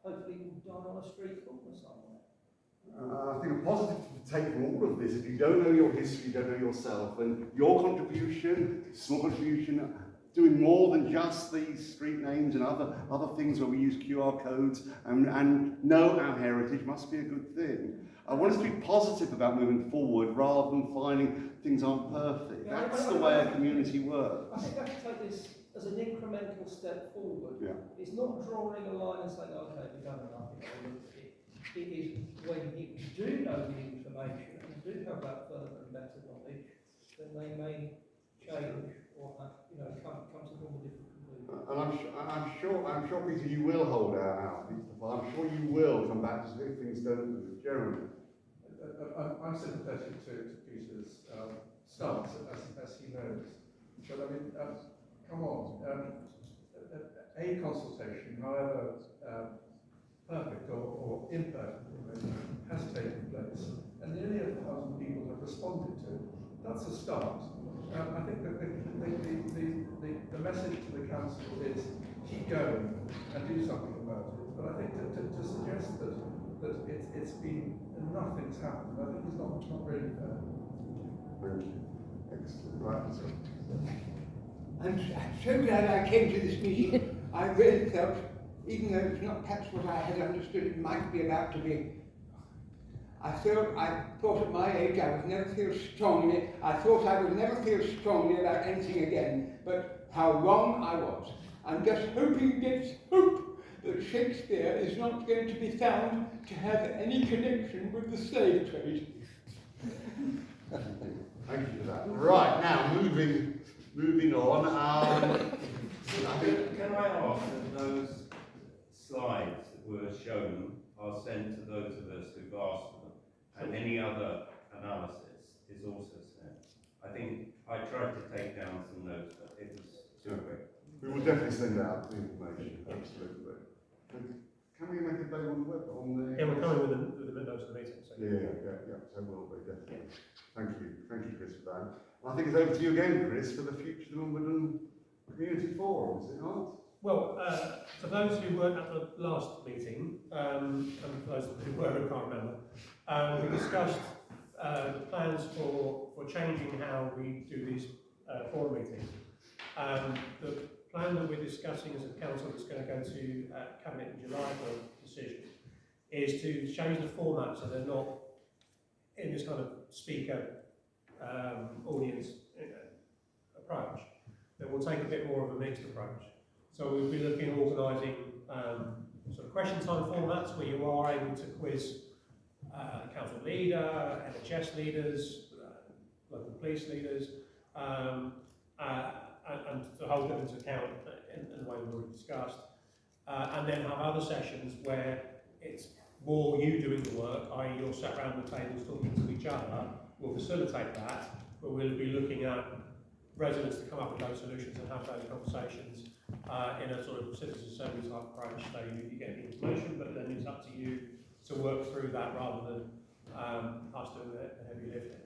hopefully will die on a street corner somewhere. I think a positive to take from all of this, if you don't know your history, you don't know yourself, and your contribution, small contribution, doing more than just these street names and other things where we use QR codes and know our heritage must be a good thing. I want us to be positive about moving forward rather than finding things aren't perfect. That's the way a community works. I think I should take this as an incremental step forward. Yeah. It's not drawing a line and saying, okay, we've done enough. It is when you do know the information and do have that further and better knowledge, then they may change or come to a more different conclusion. And I'm sure, Peter, you will hold out. I'm sure you will come back to if things don't move. Jeremy. I'm sympathetic to Peter's stance, as he knows. But I mean, come on, a consultation, however perfect or imperfect, has taken place, and nearly 1,000 people have responded to it. That's a start. I think that the message to the council is keep going and do something about it. But I think to suggest that it's been and nothing's happened, I think is not really fair. Thank you. Excellent. Right. I'm so glad I came to this meeting. I really felt, even though it's not perhaps what I had understood it might be about to be, I thought at my age I would never feel strongly, I thought I would never feel strongly about anything again, but how wrong I was. I'm just hoping against hope that Shakespeare is not going to be found to have any connection with the slave trade. Thank you for that. Right, now moving on. Can I ask that those slides that were shown are sent to those of us who've asked for them, and any other analysis is also sent? I think I tried to take down some notes, but it was too quick. We will definitely send out the information, absolutely. Can we make it available on the web? Yeah, we're coming with the notes notice of the meeting. So Yeah, so will be, definitely. Thank you Chris for that. And I think it's over to you again, Chris, for the future of the Wimbledon Community Forum, is it not? Well, for those who weren't at the last meeting, and for those who were and can't remember, we discussed the plans for changing how we do these forum meetings. The plan that we're discussing as a council that's going to go to Cabinet in July for a decision is to change the format so they're not in this kind of speaker audience approach. That will take a bit more of a mixed approach. So we'll be looking at organising sort of question time formats where you are able to quiz council leader, NHS leaders, local police leaders, and to hold them into account in the way we've already discussed. And then have other sessions where it's more you doing the work, i.e. you're sat around the tables talking to each other. We'll facilitate that, but we'll be looking at residents to come up with those solutions and have those conversations in a sort of citizen assembly type approach. So you get the information, but then it's up to you to work through that rather than us doing the heavy lifting.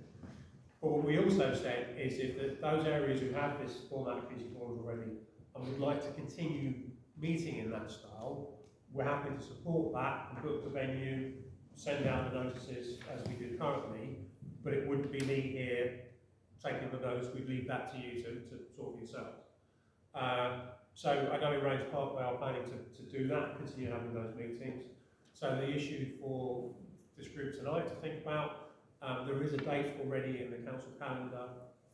But what we also said is if those areas who have this format of community forums already and would like to continue meeting in that style, we're happy to support that and book the venue, send out the notices as we do currently, but it wouldn't be me here taking the notes. We'd leave that to you to sort yourselves. So I know in Range Park they are planning to do that, continue having those meetings. So the issue for this group tonight to think about, there is a date already in the council calendar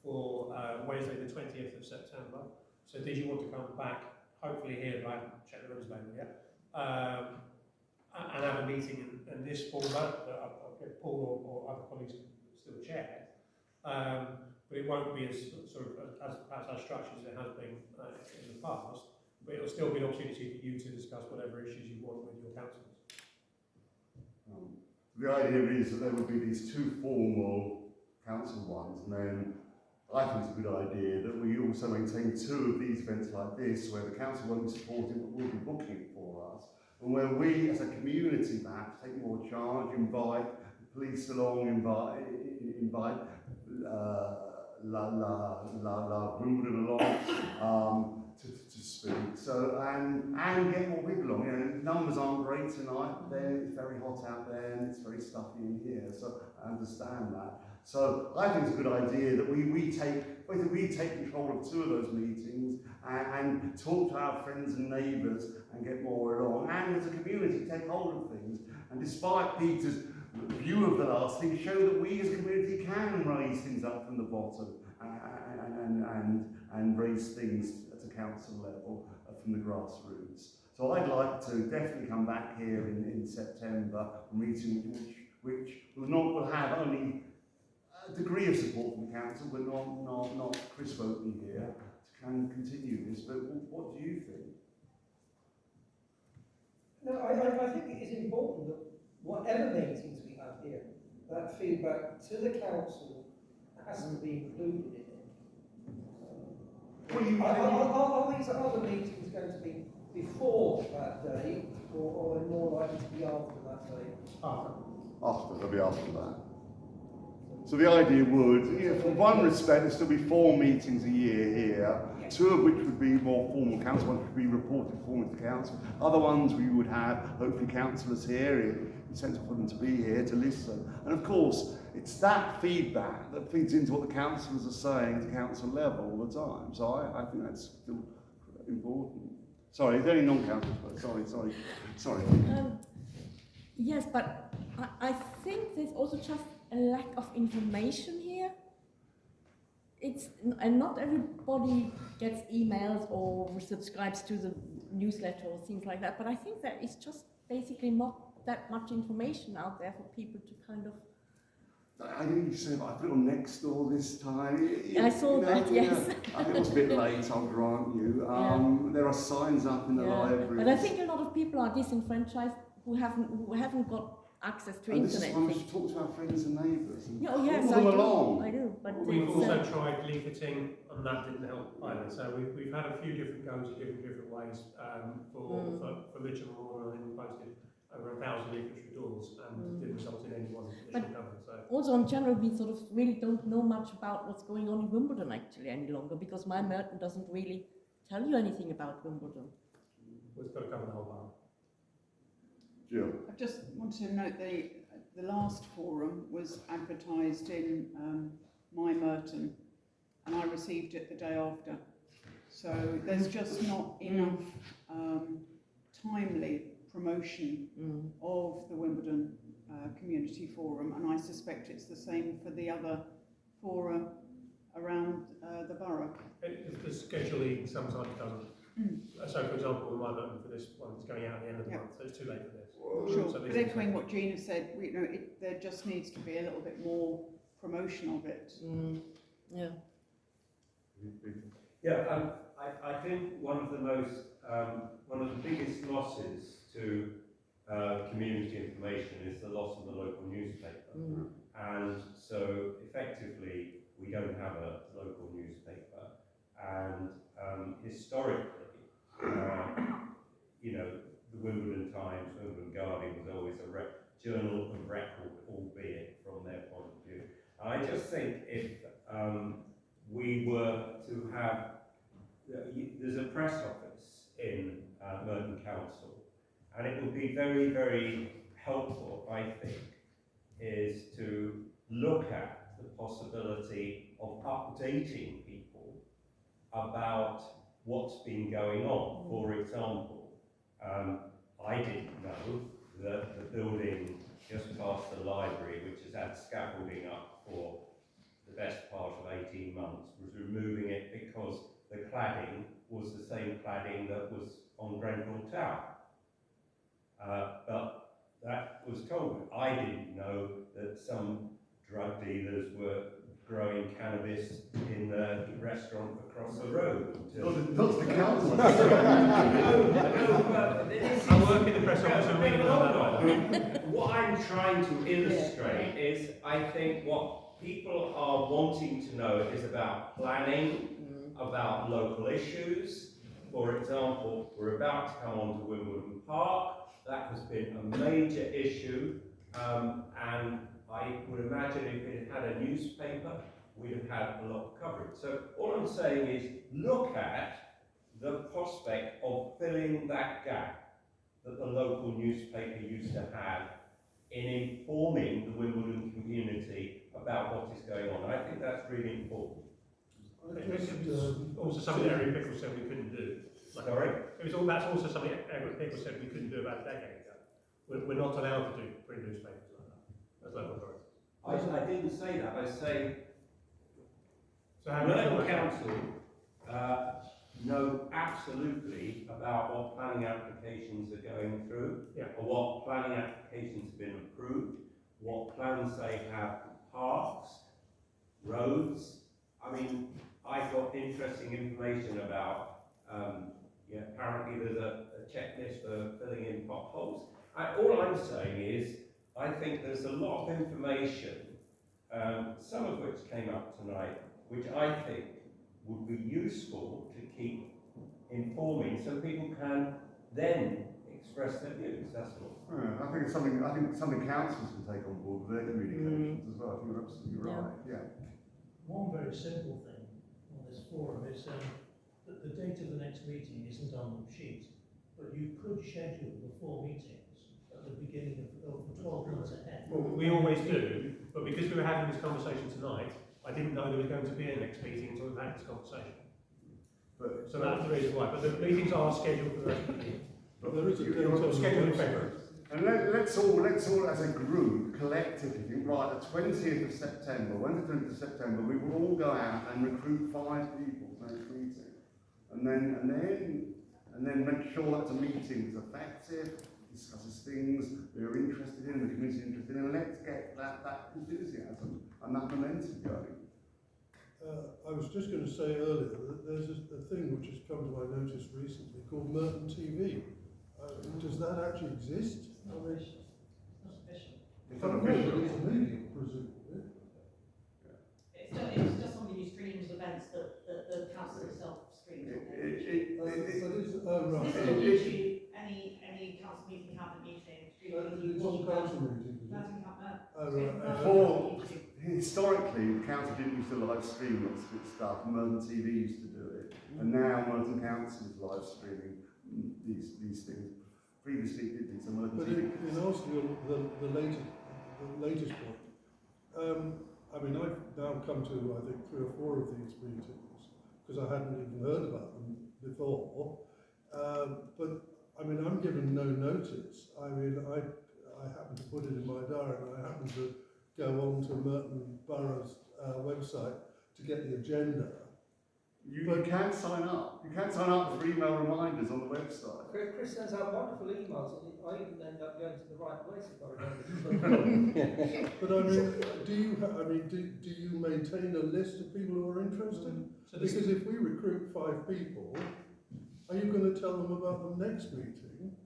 for Wednesday the 20th of September. So did you want to come back, hopefully here, I haven't checked the rooms later yet, and have a meeting in this format that I'll get Paul or other colleagues still chair. But it won't be as sort of as structured as it has been in the past, but it'll still be an opportunity for you to discuss whatever issues you want with your councillors. The idea is that there would be these two formal council ones, and then I think it's a good idea that we also maintain two of these events like this, where the council won't be supporting but will be booking it for us, and where we as a community perhaps take more charge, invite the police along, invite Wimbledon along to speak. So and get more people along. You know, numbers aren't great tonight, but then it's very hot out there and it's very stuffy in here. So I understand that. So I think it's a good idea that we take control of two of those meetings and talk to our friends and neighbours and get more along. And as a community, take hold of things. And despite Peter's view of the last thing, show that we as a community can raise things up from the bottom and raise things at a council level from the grassroots. So I'd like to definitely come back here in September, a meeting which will have only a degree of support from the council, but not Chris won't be here to continue this. But what do you think? No, I think it is important that whatever meetings we have here, that feedback to the council has to be included in it. Are these other meetings going to be before that day, or more likely to be after that day? After, they'll be after that. So the idea would, from one respect, there'd still be 4 meetings a year here, 2 of which would be more formal council, ones would be reported formally to council. Other ones we would have, hopefully, councillors here, it's sensible for them to be here to listen. And of course, it's that feedback that feeds into what the councillors are saying at the council level all the time. So I think that's still important. Sorry, is there any non-councillors? Sorry. Yes, but I think there's also just a lack of information here. And not everybody gets emails or subscribes to the newsletter or things like that, but I think there is just basically not that much information out there for people to kind of... I think you said I put it on Nextdoor this time. I saw that, yes. I think it was a bit late, I'll grant you. There are signs up in the library. But I think a lot of people are disenfranchised who haven't got access to internet. This is when we should talk to our friends and neighbours. Oh yes, I do. But we've also tried leafleting, and that didn't help either. So we've had a few different goes at different ways. For Mitchell and Warner, I think we posted over 1,000 leaflets for doors, and didn't result in also in general, we sort of really don't know much about what's going on in Wimbledon actually any longer, because my Merton doesn't really tell you anything about Wimbledon. We've got to cover the whole bar. Jill. I just want to note the last forum was advertised in My Merton, and I received it the day after. So there's just not enough timely promotion of the Wimbledon Community Forum, and I suspect it's the same for the other fora around the borough. The scheduling sometimes doesn't. So, for example, we might look for this one that's going out at the end of the month, so it's too late for this. Sure, So but echoing what Gina said, there just needs to be a little bit more promotion of it. Yeah. Yeah, I think one of the biggest losses to community information is the loss of the local newspaper. And so effectively we don't have a local newspaper, and historically the Wimbledon Times, Wimbledon Guardian was always a journal of record, albeit from their point of view. I just think if we were to have, there's a press office in Merton Council, and it would be very, very helpful, I think, is to look at the possibility of updating people about what's been going on. For example, I didn't know that the building just past the library, which has had scaffolding up for the best part of 18 months, was removing it because the cladding was the same cladding that was on Grenfell Tower. But that was told me. I didn't know that some drug dealers were growing cannabis in the restaurant across the road. Not the council. I work in the press office and reading about that. What I'm trying to illustrate is, I think what people are wanting to know is about planning, about local issues. For example, we're about to come on to Wimbledon Park. That has been a major issue, and I would imagine if it had a newspaper, we'd have had a lot of coverage. So all I'm saying is, look at the prospect of filling that gap that the local newspaper used to have in informing the Wimbledon community about what is going on. I think that's really important. It was also something that Eric Pickle said we couldn't do. Sorry? That's also something Eric Pickle said we couldn't do about a decade ago. We're not allowed to do print newspapers like that as local authorities. I didn't say that. I say Merton Council know absolutely about what planning applications are going through, or what planning applications have been approved, what plans they have for parks, roads. I mean, I got interesting information about, apparently there's a checklist for filling in potholes. All I'm saying is, I think there's a lot of information, some of which came up tonight, which I think would be useful to keep informing so people can then express their views. That's all. Yeah, I think something councils can take on board with their communications as well. You're absolutely right. Yeah. One very simple thing on this forum is that the date of the next meeting isn't on the sheet, but you could schedule the 4 meetings at the beginning of 12 months ahead. Well, we always do, but because we were having this conversation tonight, I didn't know there was going to be a next meeting until we've had this conversation. So that's the reason why. But the meetings are scheduled for the rest of the year. But there is a You're scheduled in February. And let's all as a group collectively think, right, the 20th of September, Wednesday 20th of September, we will all go out and recruit 5 people for the next meeting. And then make sure that the meeting is effective, discusses things we're interested in, the community is interested in, and let's get that enthusiasm and that momentum going. I was just going to say earlier that there's a thing which has come to my notice recently called Merton TV. Does that actually exist? Not official. It's not official. It's a medium, presumably. It's just somebody who streams events that the council itself streams. Right. This is on YouTube. Any council meeting, cabinet meeting, streaming. It's on council meetings. Merton Cabinet. Oh, right. historically, the council didn't used to live stream lots of its stuff. Merton TV used to do it, and now Merton Council is live streaming these things. Previously, it did some Merton But TV. in answer to the latest point, I mean, I've now come to, I think, 3 or 4 of these meetings, because I hadn't even heard about them before. But, I mean, I'm given no notice. I mean, I happen to put it in my diary, and I happen to go on to Merton Borough's website to get the agenda. You can sign up. You can sign up for email reminders on the website. Chris sends out wonderful emails, and I even end up going to the right place if I remember. But I mean, do you maintain a list of people who are interested? Because if we recruit 5 people, are you going to tell them about the next meeting?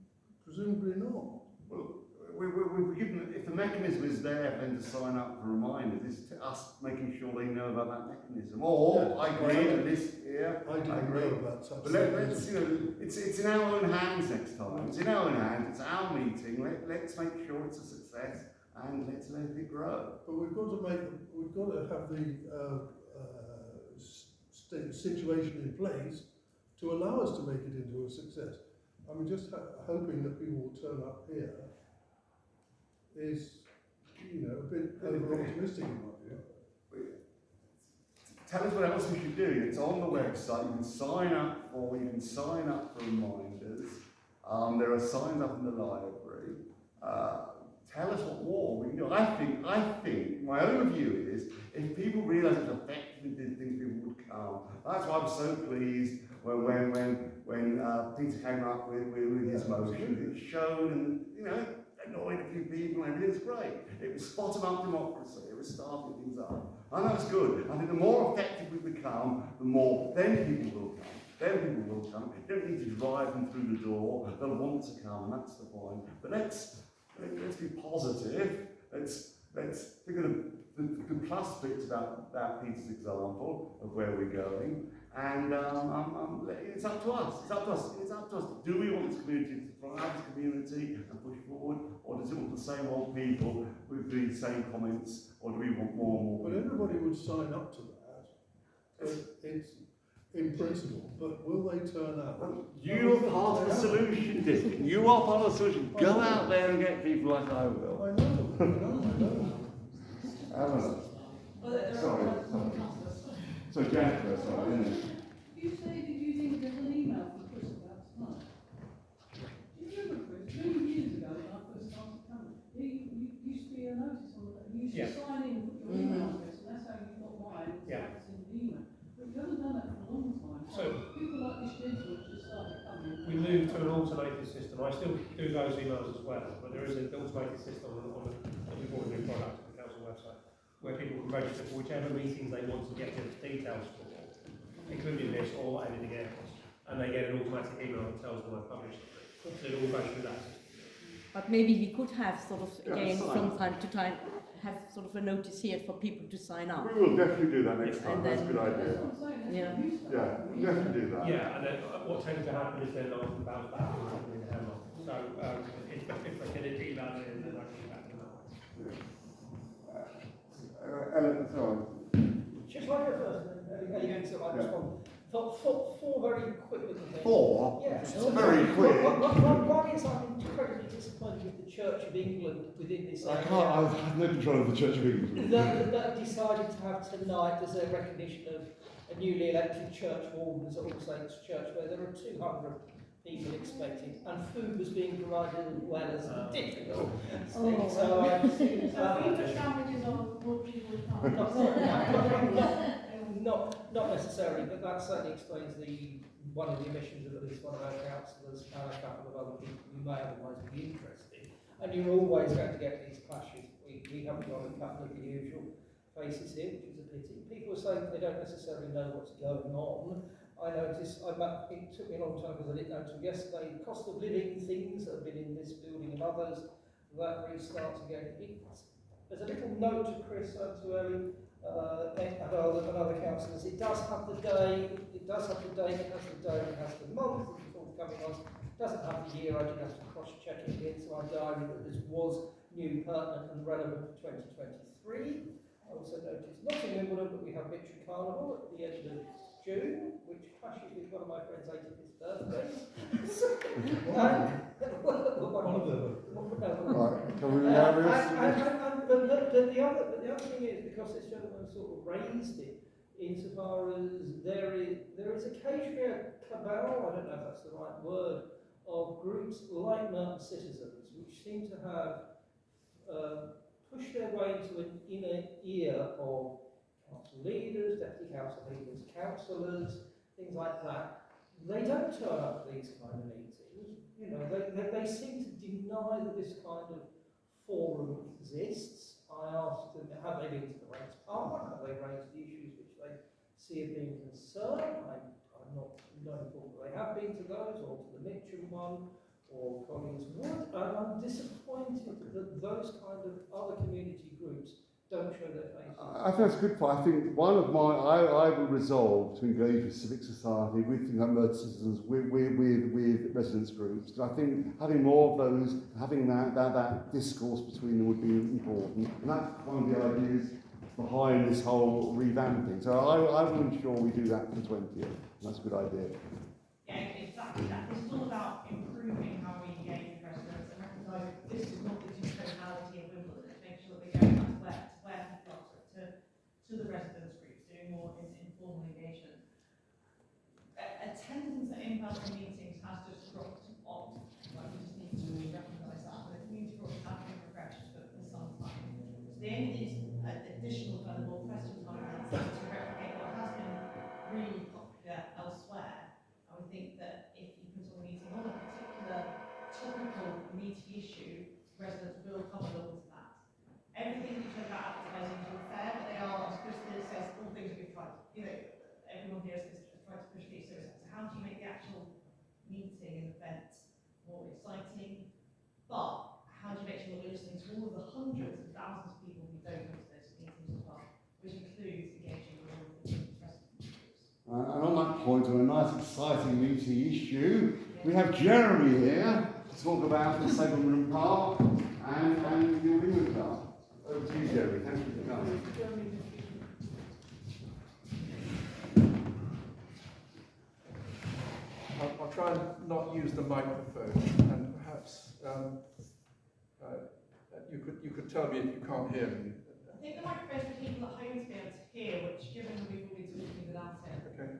Presumably not. Well, we're given, if the mechanism is there for them to sign up for reminders, it's to us making sure they know about that mechanism. Or, Yeah, I agree with this here. I didn't know about such But let's, you know, it's in our own hands next time. It's in our own hands, it's our meeting. Let's make sure it's a success and let's let it grow. But we've got to have the situation in place to allow us to make it into a success. I mean, just hoping that people will turn up here is, you know, a bit over-optimistic in my view. Tell us what else we should do. It's on the website. You can sign up for reminders. There are signs up in the library. Tell us what more we can do. I think my own view is if people realise it's effective and did things, people would come. That's why I'm so pleased when Peter came up with his motion. It showed and, you know, annoyed a few people and everything's great. It was bottom-up democracy. It was starting things up. And that's good. I think the more effective we become, the more then people will come. Then people will come. You don't need to drive them through the door. They'll want to come, and that's the point. But let's be positive. Let's think of the plus bits about Peter's example of where we're going. And it's up to us. It's up to us. It's up to us. Do we want this community to thrive as a community and push forward, or does it want the same old people with the same comments, or do we want more and more? But everybody would sign up to that. It's in principle. But will they turn up? You are part of the solution, Dick. You are part of the solution. Go out there and get people like I will. I know. Alan. Sorry. So Jack, sorry, isn't it? You say that you didn't get an email from Chris about tonight. Do you remember, Chris, 2 years ago when I first started coming, there used to be a notice on that. You used to sign in and put your email address, and that's how you got mine and started sending the email. But you haven't done that for a long time. So people like this gentleman just started coming. We moved to an automated system. I still do those emails as well, but there is an automated system on the we bought a new product on the council website, where people can register for whichever meetings they want to get the details for, including this or anything else, and they get an automatic email that tells them I've published it. So it all goes through that. But maybe we could have sort of, again, from time to time, have sort of a notice here for people to sign up. We will definitely do that next time. And That's a then, good idea. yeah. Yeah, we'll definitely do that. Yeah, and then what tends to happen is then I'll bounce back and happen in how long. So if I get an email in, then I can get back to that. Ellen, sorry. Just like at first, and so I respond. Four very quick little things. 4? Yeah. Very quick. One is I'm incredibly disappointed with the Church of England within this area. I have no control of the Church of England. That decided to have tonight as a recognition of a newly elected church wardens at All Saints Church, where there are 200 people expected, and food was being provided as well as a difficult thing. So I've seen not necessarily, but that certainly explains one of the omissions of at least one of our councillors and a couple of other people who may otherwise be interested. And you're always going to get these clashes. We haven't got a couple of the usual faces here, which is a pity. People are saying they don't necessarily know what's going on. I noticed, it took me a long time because I didn't know until yesterday, the cost of living things that have been in this building and others, that restarts again. There's a little note to Chris too early, and other councillors. It does have the day, it has the day, it has the month, the forthcoming months. It doesn't have the year. I did have to cross-check it against my diary that this was new, pertinent and relevant for 2023. I also noticed, not in Wimbledon, but we have Victory Carnival at the end of June, which clashes with one of my friend's 85th birthday. One of them. Right, can we have But the other thing is, because this gentleman sort of raised it, insofar as there is occasionally a cabal, I don't know if that's the right word, of groups like Merton Citizens, which seem to have pushed their way into an inner ear of council leaders, deputy council leaders, councillors, things like that. They don't turn up at these kind of meetings. You know, they seem to deny that this kind of forum exists. I asked them, have they been to the Race Park? Have they raised the issues which they see as being concerned? I'm not informed that they have been to those, or to the Mitcham one, or Collins Wood, and I'm disappointed that those kind of other community groups don't show their faces. I think that's a good point. I think one of I will resolve to engage with civic society, with things like Merton Citizens, with residents groups. Because I think having more of those, having that discourse between them would be important. And that's one of the ideas behind this whole revamping. So I will ensure we do that for the 20th. That's a good idea. Yeah, exactly that. This is all about improving how we engage with residents and recognise this is not the true totality of Wimbledon. It's making sure that we're going back to where people are, to the residents groups, doing more informal engagement. Attendance at in-person meetings has just dropped off. Like, we just need to recognise that. But the community groups have been refreshed for some time. So the aim is additional kind of more question time to replicate what has been really popular elsewhere. I would think that if you put on a meeting on a particular topical meaty issue, residents will come along to that. Everything you said about advertising is all fair, but they are, as Christina says, all things that we've tried. You know, everyone here has tried to push these. So how do you make the actual meeting and event more exciting? But how do you make sure that we're listening to all of the hundreds of thousands of people who don't go to those meetings as well, which includes engaging with all of the residents groups. And on that point, on a nice, exciting, meaty issue, we have Jeremy here to talk about the Wimbledon Park and the Wimbledon Club. Over to you, Jeremy. Thank you for coming. I'll try and not use the microphone, and perhaps you could tell me if you can't hear me. I think the microphone's for people at home to be able to hear, which, given that we've all been talking without it, okay.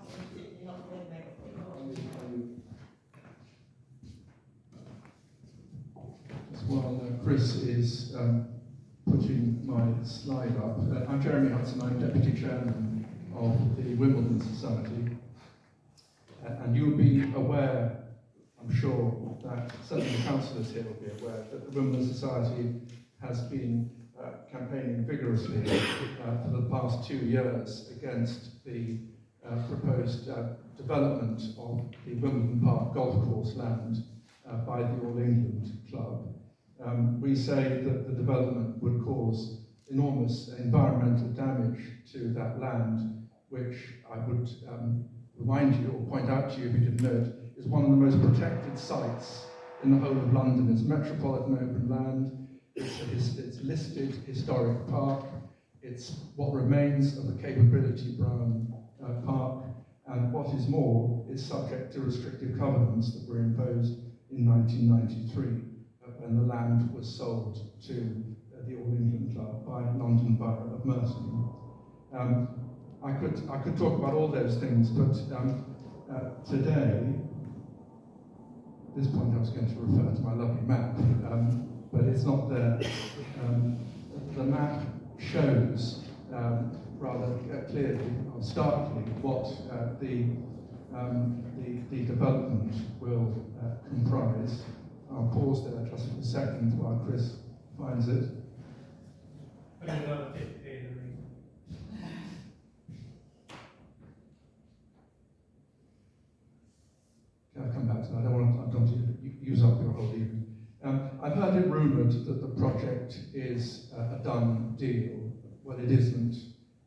hasn't particularly helpful anyway. Just while Chris is putting my slide up, I'm Jeremy Hudson. I'm Deputy Chairman of the Wimbledon Society. And you'll be aware, I'm sure, that certainly the councillors here will be aware that the Wimbledon Society has been campaigning vigorously for the past 2 years against the proposed development of the Wimbledon Park golf course land by the All England Club. We say that the development would cause enormous environmental damage to that land, which I would remind you or point out to you if you didn't know it, is one of the most protected sites in the whole of London. It's metropolitan open land, it's listed historic park, it's what remains of the Capability Brown Park, and what is more, it's subject to restrictive covenants that were imposed in 1993 when the land was sold to the All England Club by London Borough of Merton. I could talk about all those things, but today, at this point I was going to refer to my lovely map, but it's not there. The map shows rather clearly, or starkly, what the development will comprise. I'll pause there just for a second while Chris finds it. I'll come back to that. I don't want to use up your whole evening. I've heard it rumoured that the project is a done deal. Well, it isn't,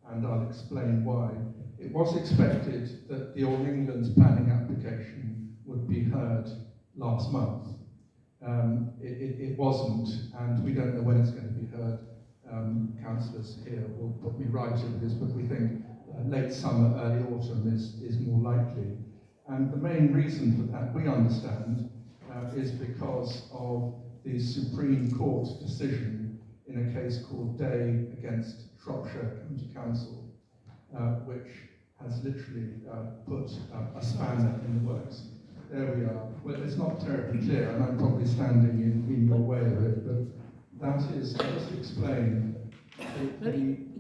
and I'll explain why. It was expected that the All England's planning application would be heard last month. It wasn't, and we don't know when it's going to be heard. councillors here will put me right in this, but we think late summer, early autumn is more likely. And the main reason for that, we understand, is because of the Supreme Court decision in a case called Day against Shropshire County Council, which has literally put a spanner in the works. There we are. Well, it's not terribly clear, and I'm probably standing in your way of it, but that is, just to explain.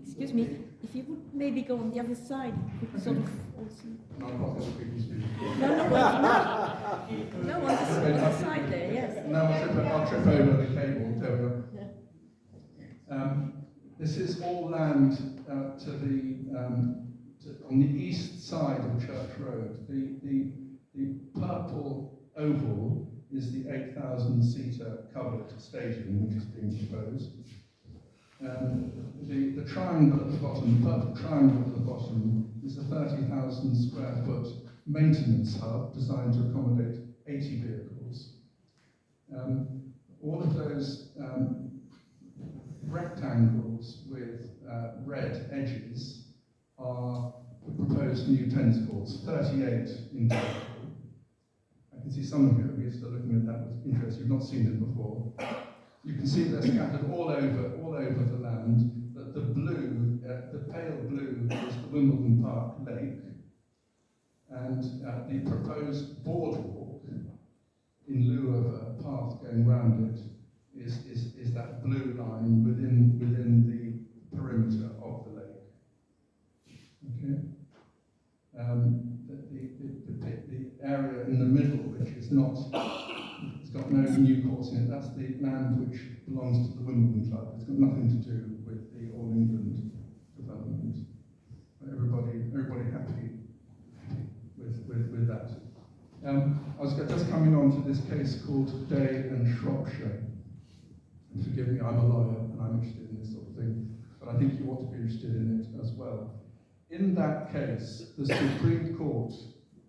Excuse me, if you would maybe go on the other side, you could sort of also... No, I'm not going to speak. No, on the side there, yes. No, I'll trip over the cable. There we go. Yeah. This is all land on the east side of Church Road. The purple oval is the 8,000-seater covered stadium which is being proposed. The triangle at the bottom, the purple triangle at the bottom, is a 30,000 square foot maintenance hub designed to accommodate 80 vehicles. All of those rectangles with red edges are the proposed new tennis courts, 38 in total. I can see some of you are looking at that with interest. You've not seen it before. You can see they're scattered all over the land. The blue, the pale blue, is the Wimbledon Park Lake, and the proposed boardwalk, in lieu of a path going round it, is that blue line within the perimeter of the lake. Okay. The area in the middle, which is not, it's got no new courts in it, that's the land which belongs to the Wimbledon Club. It's got nothing to do with the All England development. Everybody happy with that. I was just coming on to this case called Day and Shropshire. And forgive me, I'm a lawyer and I'm interested in this sort of thing, but I think you ought to be interested in it as well. In that case, the Supreme Court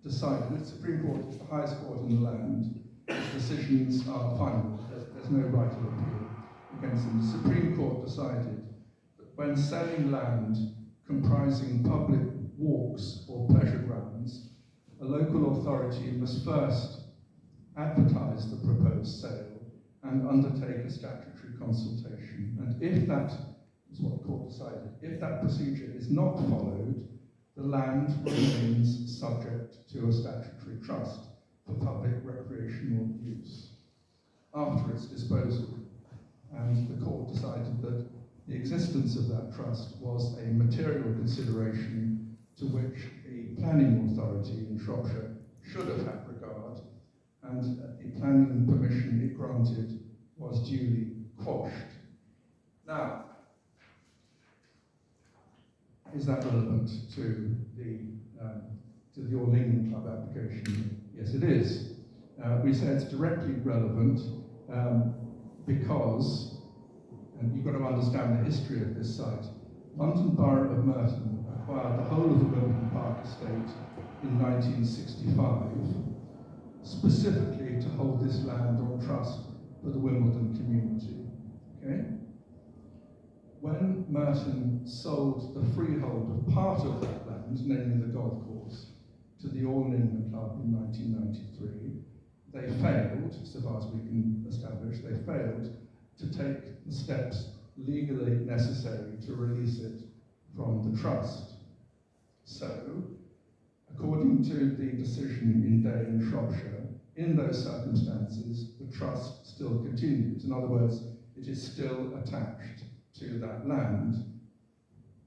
decided, the Supreme Court is the highest court in the land, its decisions are final, there's no right of appeal against them. The Supreme Court decided that when selling land comprising public walks or pleasure grounds, a local authority must first advertise the proposed sale and undertake a statutory consultation. And if that is what the court decided, if that procedure is not followed, the land remains subject to a statutory trust for public recreational use after its disposal. And the court decided that the existence of that trust was a material consideration to which the planning authority in Shropshire should have had regard, and the planning permission it granted was duly quashed. Now, is that relevant to the All England Club application? Yes, it is. We say it's directly relevant because, and you've got to understand the history of this site. London Borough of Merton acquired the whole of the Wimbledon Park estate in 1965, specifically to hold this land on trust for the Wimbledon community. Okay? When Merton sold the freehold of part of that land, namely the golf course, to the All England Club in 1993, they failed, so far as we can establish, they failed to take the steps legally necessary to release it from the trust. So, according to the decision in Day and Shropshire, in those circumstances, the trust still continues. In other words, it is still attached to that land.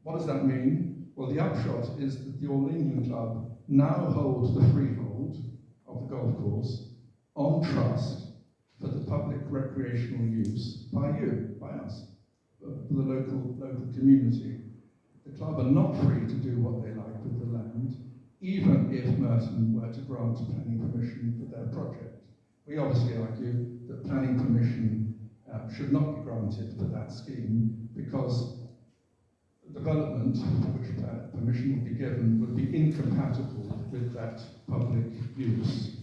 What does that mean? Well, the upshot is that the All England Club now holds the freehold of the golf course on trust for the public recreational use by you, by us, for the local community. The club are not free to do what they like with the land, even if Merton were to grant planning permission for their project. We obviously argue that planning permission should not be granted for that scheme because the development for which permission would be given would be incompatible with that public use.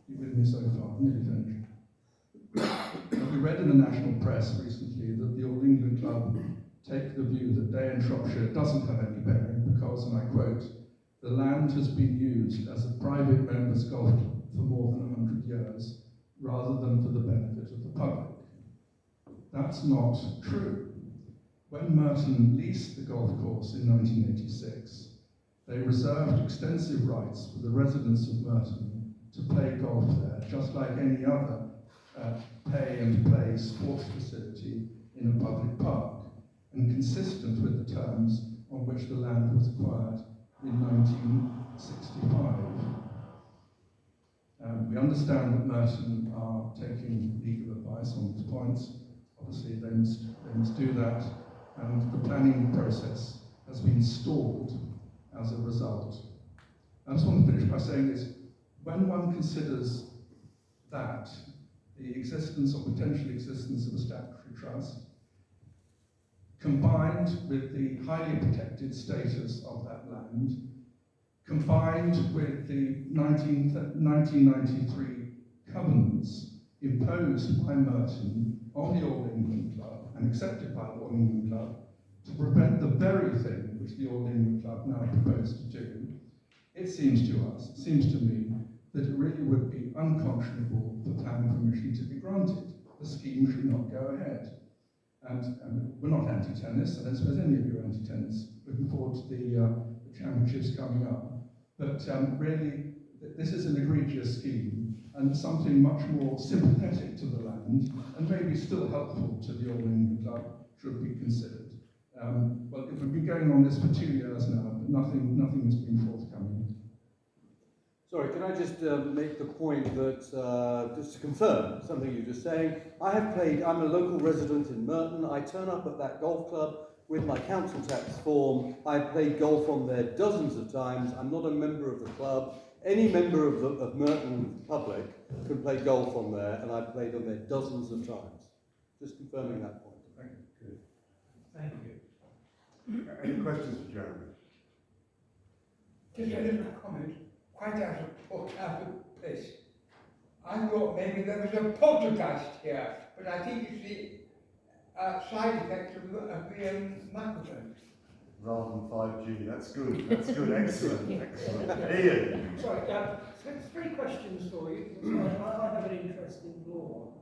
You with me so far? Nearly finished. We read in the national press recently that the All England Club take the view that Day in Shropshire doesn't have any bearing because, and I quote, the land has been used as a private members' golf club for more than 100 years, rather than for the benefit of the public. That's not true. When Merton leased the golf course in 1986, they reserved extensive rights for the residents of Merton to play golf there, just like any other pay and play sports facility in a public park, and consistent with the terms on which the land was acquired in 1965. We understand that Merton are taking legal advice on these points. Obviously, they must do that, and the planning process has been stalled as a result. I just want to finish by saying this. When one considers that, the existence or potential existence of a statutory trust, combined with the highly protected status of that land, combined with the 1993 covenants imposed by Merton on the All England Club and accepted by the All England Club to prevent the very thing which the All England Club now propose to do, it seems to me, that it really would be unconscionable for planning permission to be granted. The scheme should not go ahead. And we're not anti-tennis, I don't suppose any of you are anti-tennis. Looking forward to the championships coming up. But really, this is an egregious scheme and something much more sympathetic to the land and maybe still helpful to the All England Club should be considered. Well, we've been going on this for 2 years now, but nothing has been forthcoming. Sorry, can I just make the point that, just to confirm something you're just saying, I'm a local resident in Merton, I turn up at that golf club with my council tax form, I've played golf on there dozens of times, I'm not a member of the club, any member of Merton public can play golf on there, and I've played on there dozens of times. Just confirming that point. Thank you. Good. Thank you. Any questions for Jeremy? Just a little comment, quite out of place. I thought maybe there was a poltergeist here, but I think it's the side effect of the microphone. Rather than 5G, that's good, excellent, excellent. Ian? Sorry, three questions for you. I have an interest in law,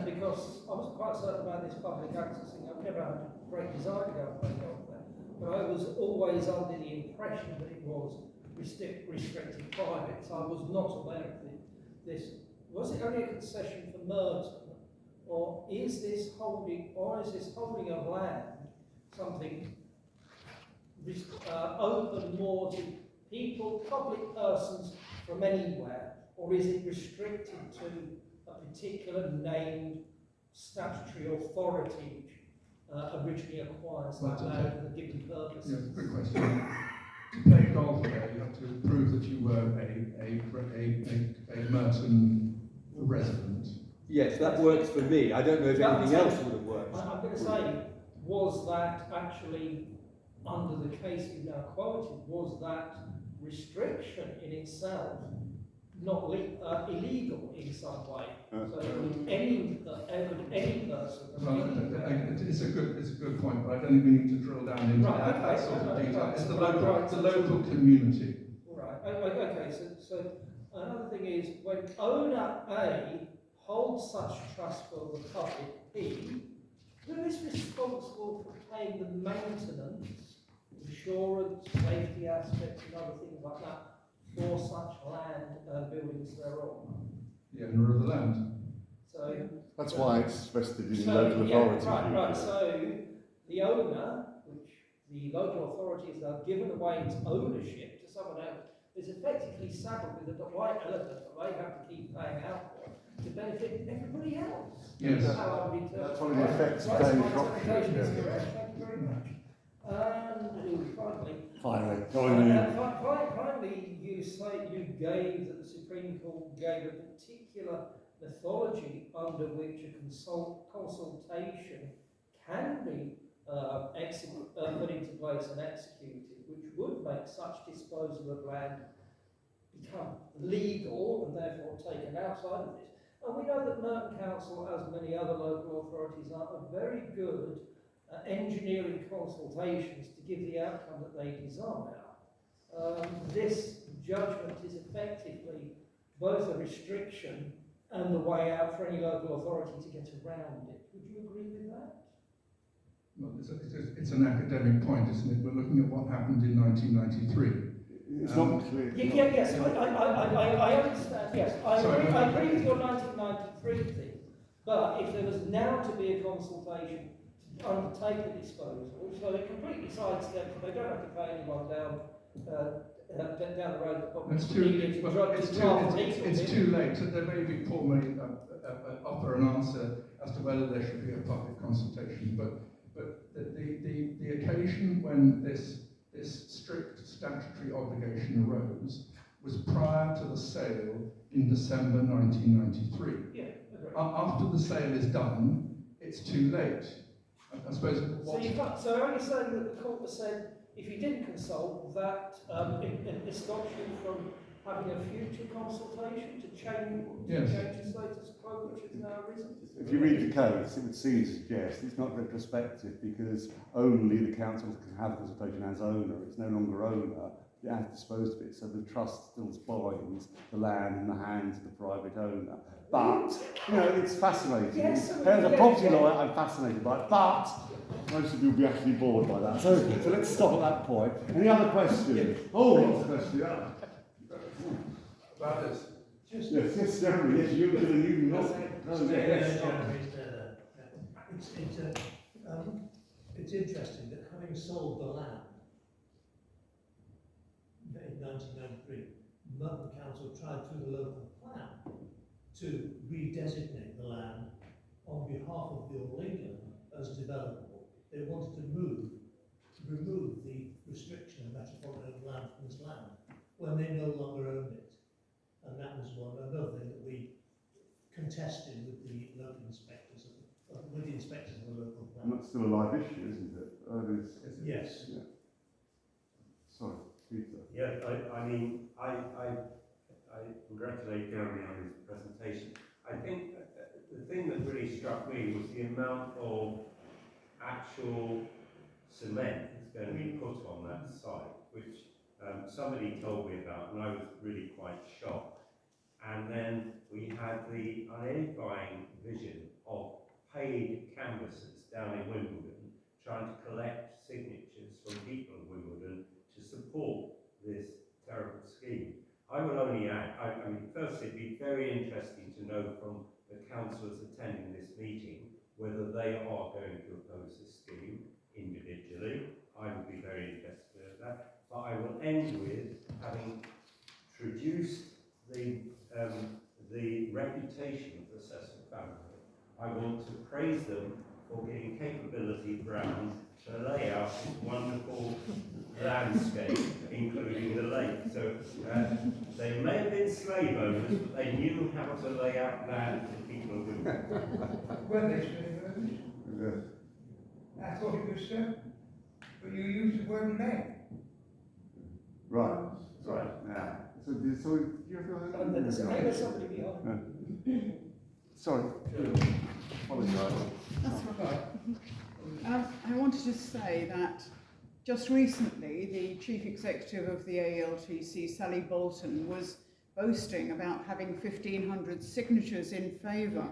because I wasn't quite certain about this public access thing. I've never had a great desire to go and play golf there, but I was always under the impression that it was restricted private, so I was not aware of this. Was it only a concession for Merton, or is this holding of land something open more to people, public persons from anywhere, or is it restricted to a particular named statutory authority which originally acquires that land for the given purpose? Yeah, good question. To play golf there, you have to prove that you were a Merton resident. Yes, that works for me. I don't know if anything else would have worked. I'm going to say, was that actually, under the case you now quoted, was that restriction in itself not illegal in some way? So any person. It's a good point, but I don't think we need to drill down into that sort of detail. It's the local community. Right. Okay. So another thing is, when owner A holds such trust for the public B, who is responsible for paying the maintenance, insurance, safety aspects, and other things like that for such land and buildings thereon? The owner of the land. So that's why it's vested in local authority. Right. So the owner, which the local authority has now given away its ownership to someone else, is effectively saddled with a white elephant that they have to keep paying out for to benefit everybody else. Yes. That's one of the effects of Day in Shropshire. Thank you very much. And finally, finally, you say you gave that the Supreme Court gave a particular methodology under which a consultation can be put into place and executed, which would make such disposal of land become legal and therefore taken outside of this. And we know that Merton Council, as many other local authorities are very good engineering consultations to give the outcome that they desire, this judgment is effectively both a restriction and the way out for any local authority to get around it. Would you agree with that? Well, it's an academic point, isn't it? We're looking at what happened in 1993. It's not clear. Yes, I understand. Yes, I agree with your 1993 thing. But if there was now to be a consultation to undertake the disposal, so they completely sidestep, they don't have to pay anyone down the road. It's too late. There may be Paul may offer an answer as to whether there should be a public consultation, but the occasion when this strict statutory obligation arose was prior to the sale in December 1993. Yeah, after the sale is done, it's too late. I suppose. So are you saying that the court has said if you didn't consult, that it stops you from having a future consultation to change the status quo which has now arisen? If you read the case, it would seem to suggest it's not retrospective because only the council can have consultation as owner. It's no longer owner. It has disposed of it, so the trust still binds the land in the hands of the private owner. But, you know, it's fascinating. Yes, As a property lawyer, I'm fascinated by it, but most of you will be actually bored by that. So let's stop at that point. Any other questions? Oh, lots of questions. About this? Yes, Jeremy, yes, you not. It's interesting that having sold the land in 1993, Merton Council tried through the local plan to redesignate the land on behalf of the All England as developable. They wanted to remove the restriction of metropolitan land from this land when they no longer owned it. And that was another thing that we contested with the local inspectors, with the inspectors of the local plan. And that's still a live issue, isn't it? Yes. Yeah. Sorry, Peter. Yeah, I mean, I congratulate Jeremy on his presentation. I think the thing that really struck me was the amount of actual cement that's going to be put on that site, which somebody told me about, and I was really quite shocked. And then we had the unedifying vision of paid canvassers down in Wimbledon trying to collect signatures from people of Wimbledon to support this terrible scheme. I will only add, I mean, firstly, it'd be very interesting to know from the councillors attending this meeting whether they are going to oppose this scheme individually. I would be very interested in that. But I will end with having traduced the reputation of the Cecil family. I want to praise them for getting capability grounds to lay out this wonderful landscape, including the lake. So they may have been slave owners, but they knew how to lay out land for the people of Wimbledon. Were they slave owners? Yeah. I thought it was so. But you used the word lake. Right. Yeah. So you have And there's somebody behind. Sorry. Apologise. That's all right. I wanted to say that just recently the Chief Executive of the ALTC, Sally Bolton, was boasting about having 1,500 signatures in favour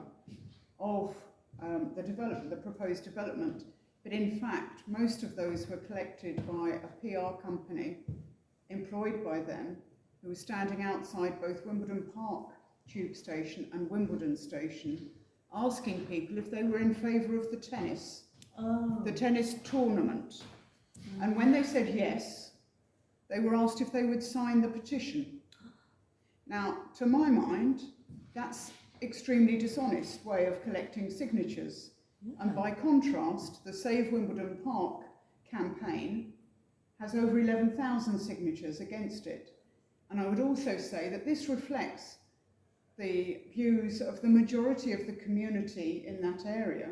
of the proposed development. But in fact, most of those were collected by a PR company employed by them, who was standing outside both Wimbledon Park Tube Station and Wimbledon Station, asking people if they were in favour of the tennis tournament. And when they said yes, they were asked if they would sign the petition. Now, to my mind, that's extremely dishonest way of collecting signatures. And by contrast, the Save Wimbledon Park campaign has over 11,000 signatures against it. And I would also say that this reflects the views of the majority of the community in that area.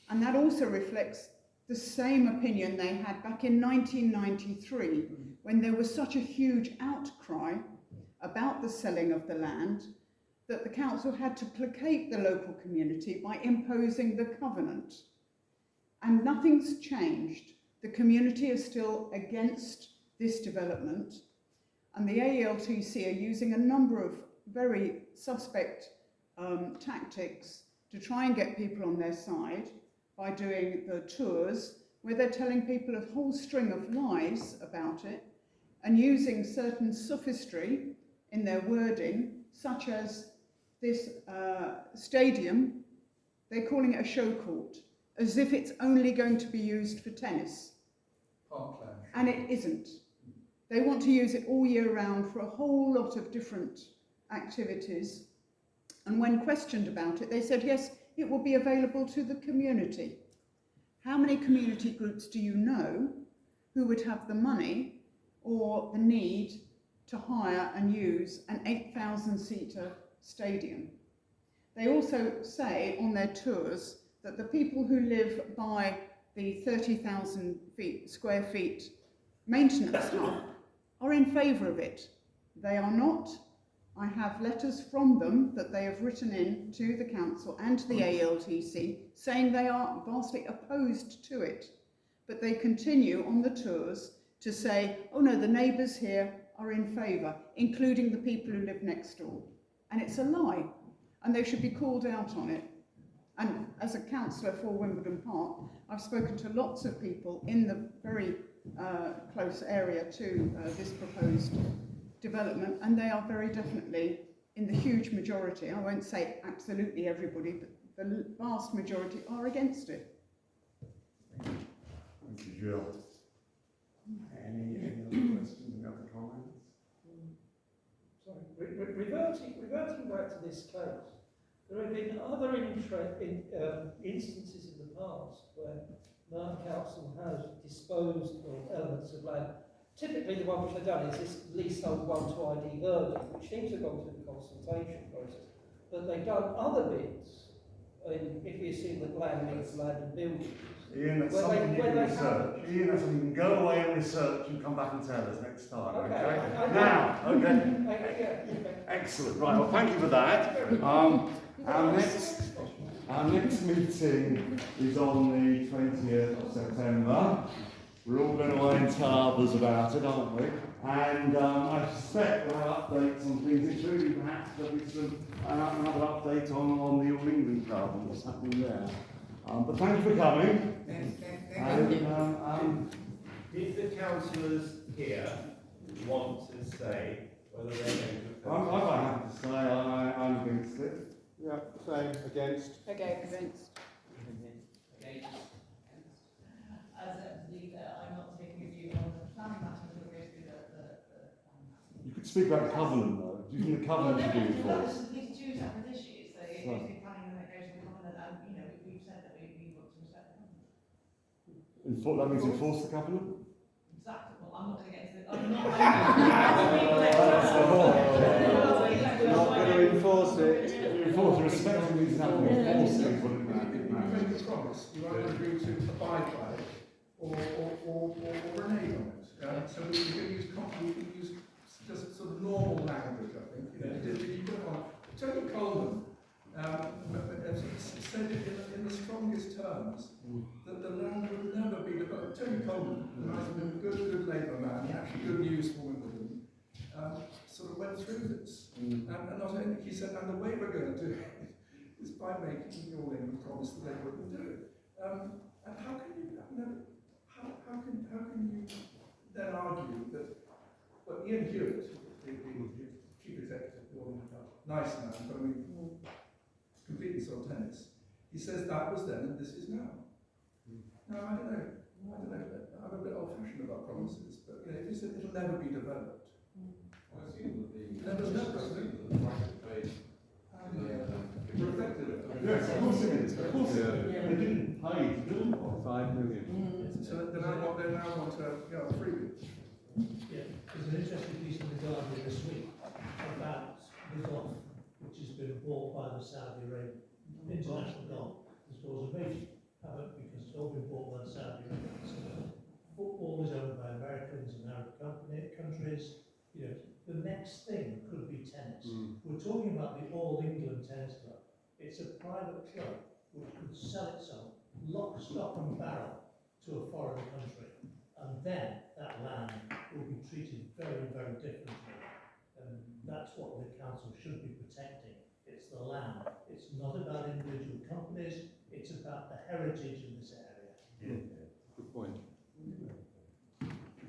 And that also reflects the same opinion they had back in 1993, when there was such a huge outcry about the selling of the land that the council had to placate the local community by imposing the covenant. And nothing's changed. The community is still against this development, and the AELTC are using a number of very suspect tactics to try and get people on their side by doing the tours where they're telling people a whole string of lies about it and using certain sophistry in their wording, such as this stadium, they're calling it a show court, as if it's only going to be used for tennis. Parkland. And it isn't. They want to use it all year round for a whole lot of different activities. And when questioned about it, they said, yes, it will be available to the community. How many community groups do you know who would have the money or the need to hire and use an 8,000-seater stadium? They also say on their tours that the people who live by the 30,000 square feet maintenance hub are in favour of it. They are not. I have letters from them that they have written in to the council and to the AELTC saying they are vastly opposed to it. But they continue on the tours to say, oh no, the neighbours here are in favour, including the people who live next door. And it's a lie, and they should be called out on it. And as a councillor for Wimbledon Park, I've spoken to lots of people in the very close area to this proposed development, and they are very definitely, in the huge majority, I won't say absolutely everybody, but the vast majority are against it. Thank you, Jill. Any other questions, any other comments? Sorry, reverting back to this case, there have been other instances in the past where Marne Council has disposed of elements of land. Typically the one which they've done is this leasehold one to ID early, which seems to have gone through the consultation process. But they've done other bits, if we assume that land means land and buildings. Ian, that's something you can research. Ian, that's something you can go away and research and come back and tell us next time, okay? Now, okay. Excellent. Right, well, thank you for that. Our next meeting is on the 20th of September. We're all going away and tell others about it, aren't we? And I suspect we'll have updates on things, including perhaps there'll be another update on the All England Club and what's happening there. But thank you for coming. If the councillors here want to say whether they're going to... I'm quite happy to say I'm against it. Yeah, same. Against. Against. As a leader, I'm not taking a view on the planning matters that go through the planning matters. You could speak about the covenant though. Do you think the covenant should be enforced? These two separate issues. So if you're planning and it goes to the covenant, and you know, we've said that we want to respect the covenant. That means enforce the covenant? Exactly. Well, I'm not going to get into it. I'm not going to enforce it. Enforce the respect means nothing. Enforce it is what it means. You make a promise, you either agree to abide by it or renege on it. So we can use just sort of normal language, I think. You put it on. Tony Coleman said it in the strongest terms that the land would never be developed. Tony Coleman, a good Labour man, actually good news for Wimbledon, sort of went through this. And not only, he said, and the way we're going to do it is by making the All England promise that they wouldn't do it. And how can you, how can you then argue that, well, Ian Hewitt, the chief executive of the All England Club, nice man, but I mean, completely sort of tennis. He says that was then and this is now. Now, I don't know. I'm a bit old-fashioned about promises, but if he said it'll never be developed. I assume that the reflected it. Yes, of course it is. Of course it is. They didn't pay to build one. 5 million. So they now want to, a freebie. Yeah, there's an interesting piece in the Guardian this week about the golf, which has been bought by the Saudi Arabian international golf. Has caused a major havoc because it's all been bought by the Saudi Arabians. Football is owned by Americans and Arab countries. You know, the next thing could be tennis. We're talking about the All England Tennis Club. It's a private club which could sell itself lock, stock and barrel to a foreign country, and then that land will be treated very, very differently. And that's what the council should be protecting. It's the land. It's not about individual companies, it's about the heritage of this area. Yeah. Good point.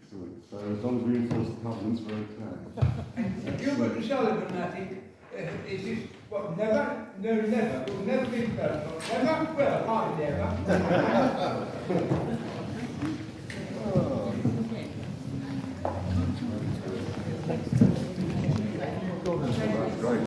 Excellent. So as long as we enforce the covenants, we're okay. And Gilbert and Sullivan, I think, is this what never, no, never, will never be personal. Never, well, hardly ever.